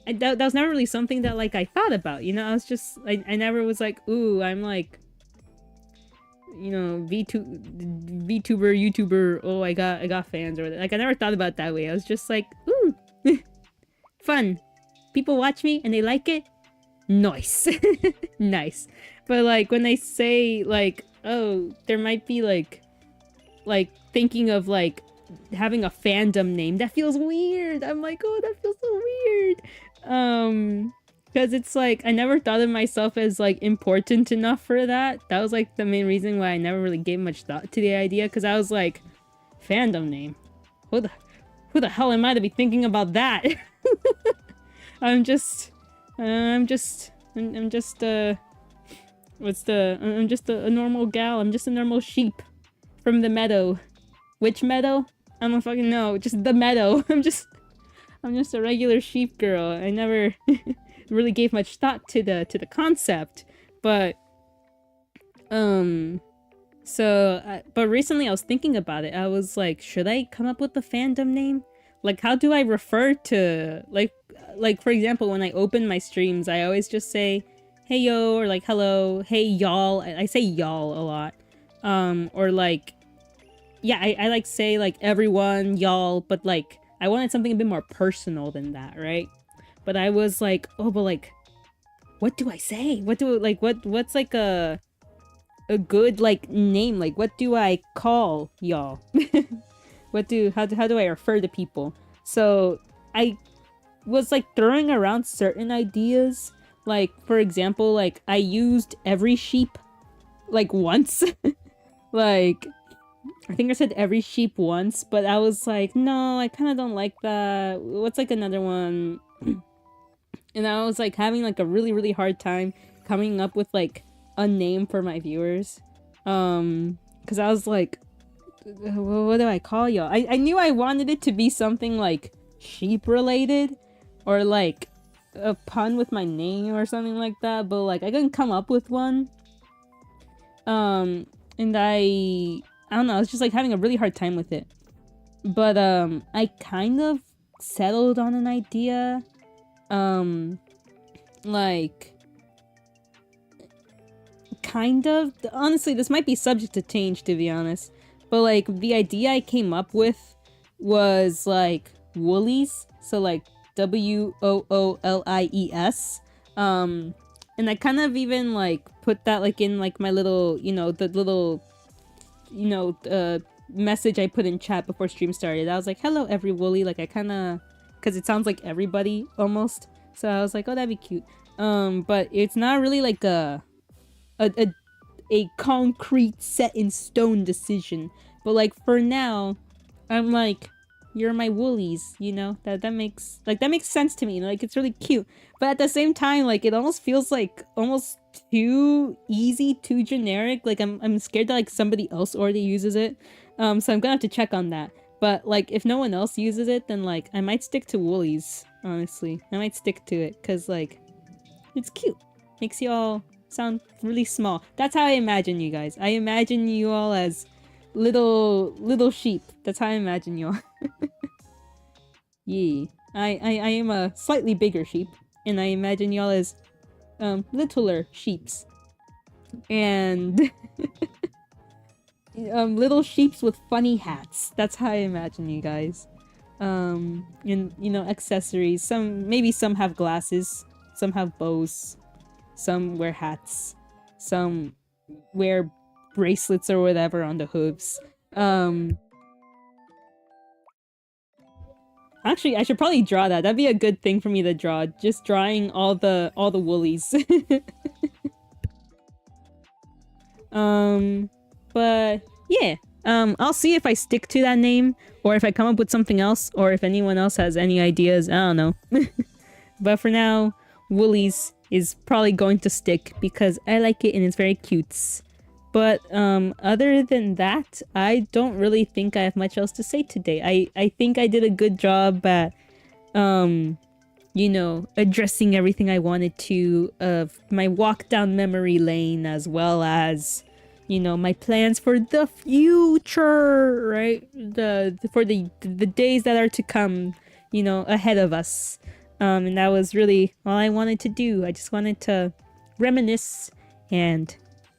that was never really something that like I thought about, you know. I was just I never was like, ooh, I'm like, you know, VTuber, YouTuber, oh, I got fans, or like I never thought about it that way. I was just like, ooh, fun, people watch me and they like it, nice. Nice. But like when they say like, oh, there might be like thinking of like having a fandom name, that feels weird. I'm like, oh, that feels so weird. Because it's like I never thought of myself as like important enough for that. That was like the main reason why I never really gave much thought to the idea, because I was like, fandom name, who the hell am I to be thinking about that? I'm just I'm just a normal gal. I'm just a normal sheep from the meadow. Which meadow? I don't fucking know. Just the meadow. I'm just a regular sheep girl. I never really gave much thought to the concept, but but recently I was thinking about it. I was like, should I come up with a fandom name? Like, how do I refer to like for example, when I open my streams, I always just say, hey yo, or like hello, hey y'all. I say y'all a lot. Or like, yeah, I like say like everyone, y'all, but like I wanted something a bit more personal than that, right? But I was like, oh, but like, what do I say? What's like a good like name? Like, what do I call y'all? How do I refer to people? So I was like throwing around certain ideas. Like, for example, like I used every sheep like once. Like, I think I said every sheep once, but I was like, no, I kind of don't like that. What's like another one? And I was like having like a really, really hard time coming up with like a name for my viewers. Because I was like, what do I call y'all? I knew I wanted it to be something like sheep related or like a pun with my name or something like that, but like I couldn't come up with one. And I don't know, I was just like having a really hard time with it. But I kind of settled on an idea. Like, kind of, honestly, this might be subject to change, to be honest, but like the idea I came up with was like woolies, so like WOOLIES. And I kind of even like put that like in like my little, you know, the little, you know, message I put in chat before stream started. I was like, hello every woolly, like I kind of, because it sounds like everybody almost. So I was like, oh, that'd be cute. But it's not really like a concrete set in stone decision. But like for now, I'm like, you're my woolies, you know? That makes sense to me, you know? Like it's really cute. But at the same time, like it almost feels like almost too easy, too generic. Like I'm scared that like somebody else already uses it. So I'm gonna have to check on that. But like if no one else uses it, then like I might stick to woolies, honestly. I might stick to it because like it's cute. Makes you all sound really small. That's how I imagine you guys. I imagine you all as little sheep. That's how I imagine you all. Yeah. I am a slightly bigger sheep, and I imagine y'all as littler sheeps. And little sheeps with funny hats. That's how I imagine you guys. And you know, accessories. Maybe some have glasses, some have bows, some wear hats, some wear bracelets or whatever on the hooves. Actually, I should probably draw that. That'd be a good thing for me to draw. Just drawing all the woolies. But yeah. I'll see if I stick to that name, or if I come up with something else, or if anyone else has any ideas. I don't know. But for now, woolies is probably going to stick because I like it and it's very cute. But other than that, I don't really think I have much else to say today. I think I did a good job at you know, addressing everything I wanted to of my walk down memory lane, as well as, you know, my plans for the future, right? For the days that are to come, you know, ahead of us. And that was really all I wanted to do. I just wanted to reminisce and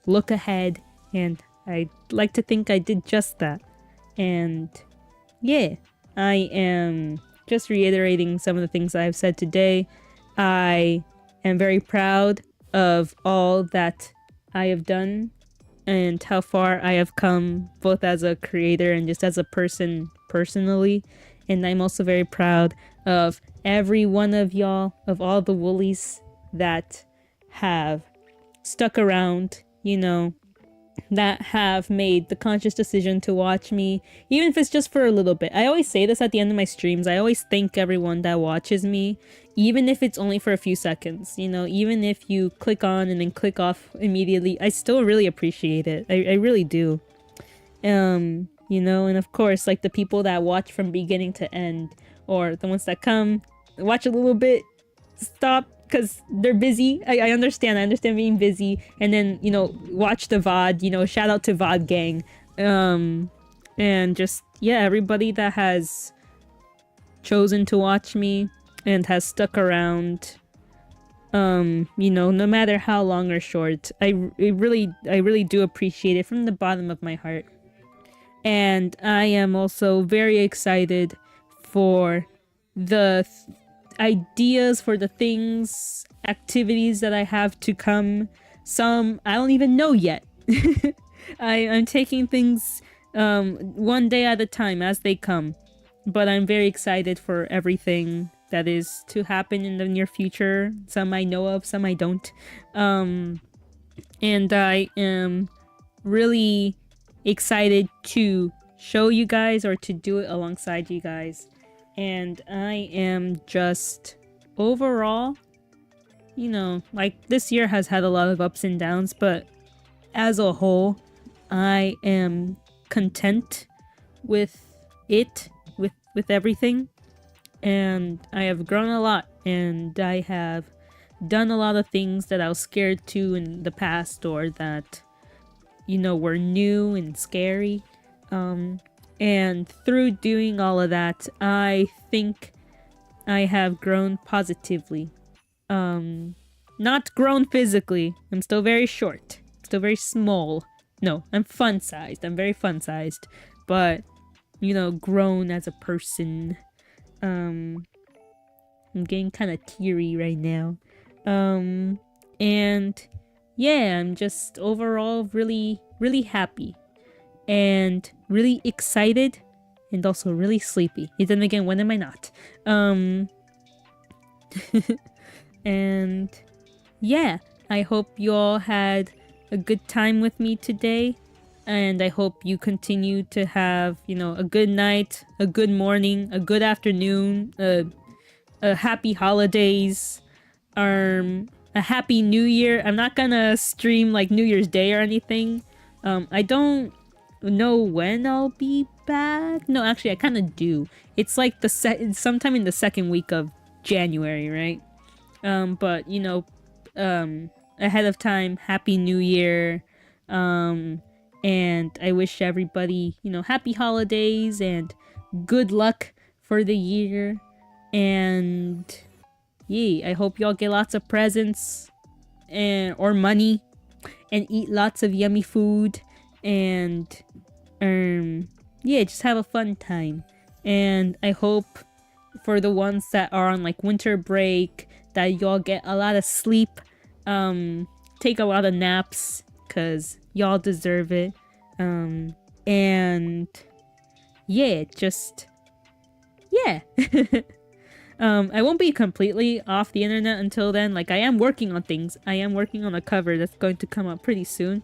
look ahead, and I'd like to think I did just that. And yeah, I am just reiterating some of the things I've said today. I am very proud of all that I have done and how far I have come, both as a creator and just as a person personally. And I'm also very proud of every one of y'all, of all the woolies that have stuck around, you know, that have made the conscious decision to watch me, even if it's just for a little bit. I always say this at the end of my streams. I always thank everyone that watches me, even if it's only for a few seconds, you know, even if you click on and then click off immediately. I still really appreciate it. I really do. You know, and of course, like the people that watch from beginning to end, or the ones that come, watch a little bit, stop, because they're busy. I understand being busy, and then, you know, watch the VOD, you know, shout out to VOD gang. And just, yeah, everybody that has chosen to watch me and has stuck around, you know, no matter how long or short, I really do appreciate it from the bottom of my heart. And I am also very excited for the ideas, for the things, activities that I have to come. Some I don't even know yet. I'm taking things one day at a time as they come. But I'm very excited for everything that is to happen in the near future. Some I know of, some I don't. And I am really excited to show you guys, or to do it alongside you guys. And I am just overall, you know, like this year has had a lot of ups and downs, but as a whole, I am content with it, with everything. And I have grown a lot, and I have done a lot of things that I was scared to in the past, or that, you know, were new and scary. And through doing all of that, I think I have grown positively. Not grown physically. I'm still very short. Still very small. No, I'm fun-sized. I'm very fun-sized. But, you know, grown as a person. And I'm getting kind of teary right now. And yeah, I'm just overall really, really happy and really excited and also really sleepy. And then again, when am I not? And yeah, I hope you all had a good time with me today. And I hope you continue to have, you know, a good night, a good morning, a good afternoon, a happy holidays, a happy new year. I'm not gonna stream like New Year's Day or anything. I don't know when I'll be back. No, actually, I kind of do. It's like sometime in the second week of January, right? But you know, ahead of time, Happy New Year. And I wish everybody, you know, happy holidays and good luck for the year. And yeah, I hope y'all get lots of presents and or money and eat lots of yummy food and yeah, just have a fun time. And I hope for the ones that are on like winter break that y'all get a lot of sleep, take a lot of naps cuz y'all deserve it. And yeah, just yeah. I won't be completely off the internet until then. Like, I am working on things. I am working on a cover that's going to come up pretty soon.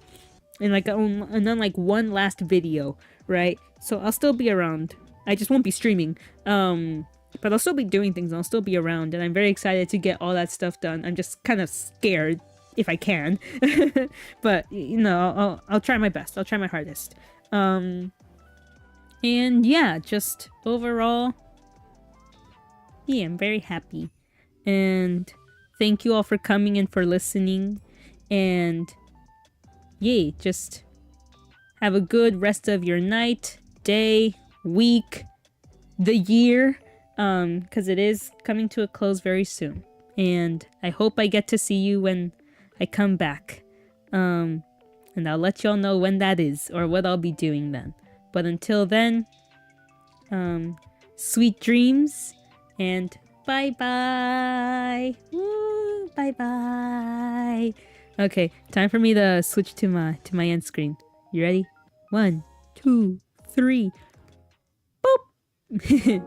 And like, and then like one last video, right? So I'll still be around. I just won't be streaming. But I'll still be doing things and I'll still be around. And I'm very excited to get all that stuff done. I'm just kind of scared if I can. But, you know, I'll try my best. I'll try my hardest. And yeah, just overall, yeah, I'm very happy. And thank you all for coming and for listening. And yeah, just have a good rest of your night, day, week, the year. Because it is coming to a close very soon. And I hope I get to see you when I come back. And I'll let y'all know when that is or what I'll be doing then. But until then, sweet dreams and bye-bye. Woo, bye-bye. Okay, time for me to switch to my end screen. You ready? 1, 2, 3. Boop.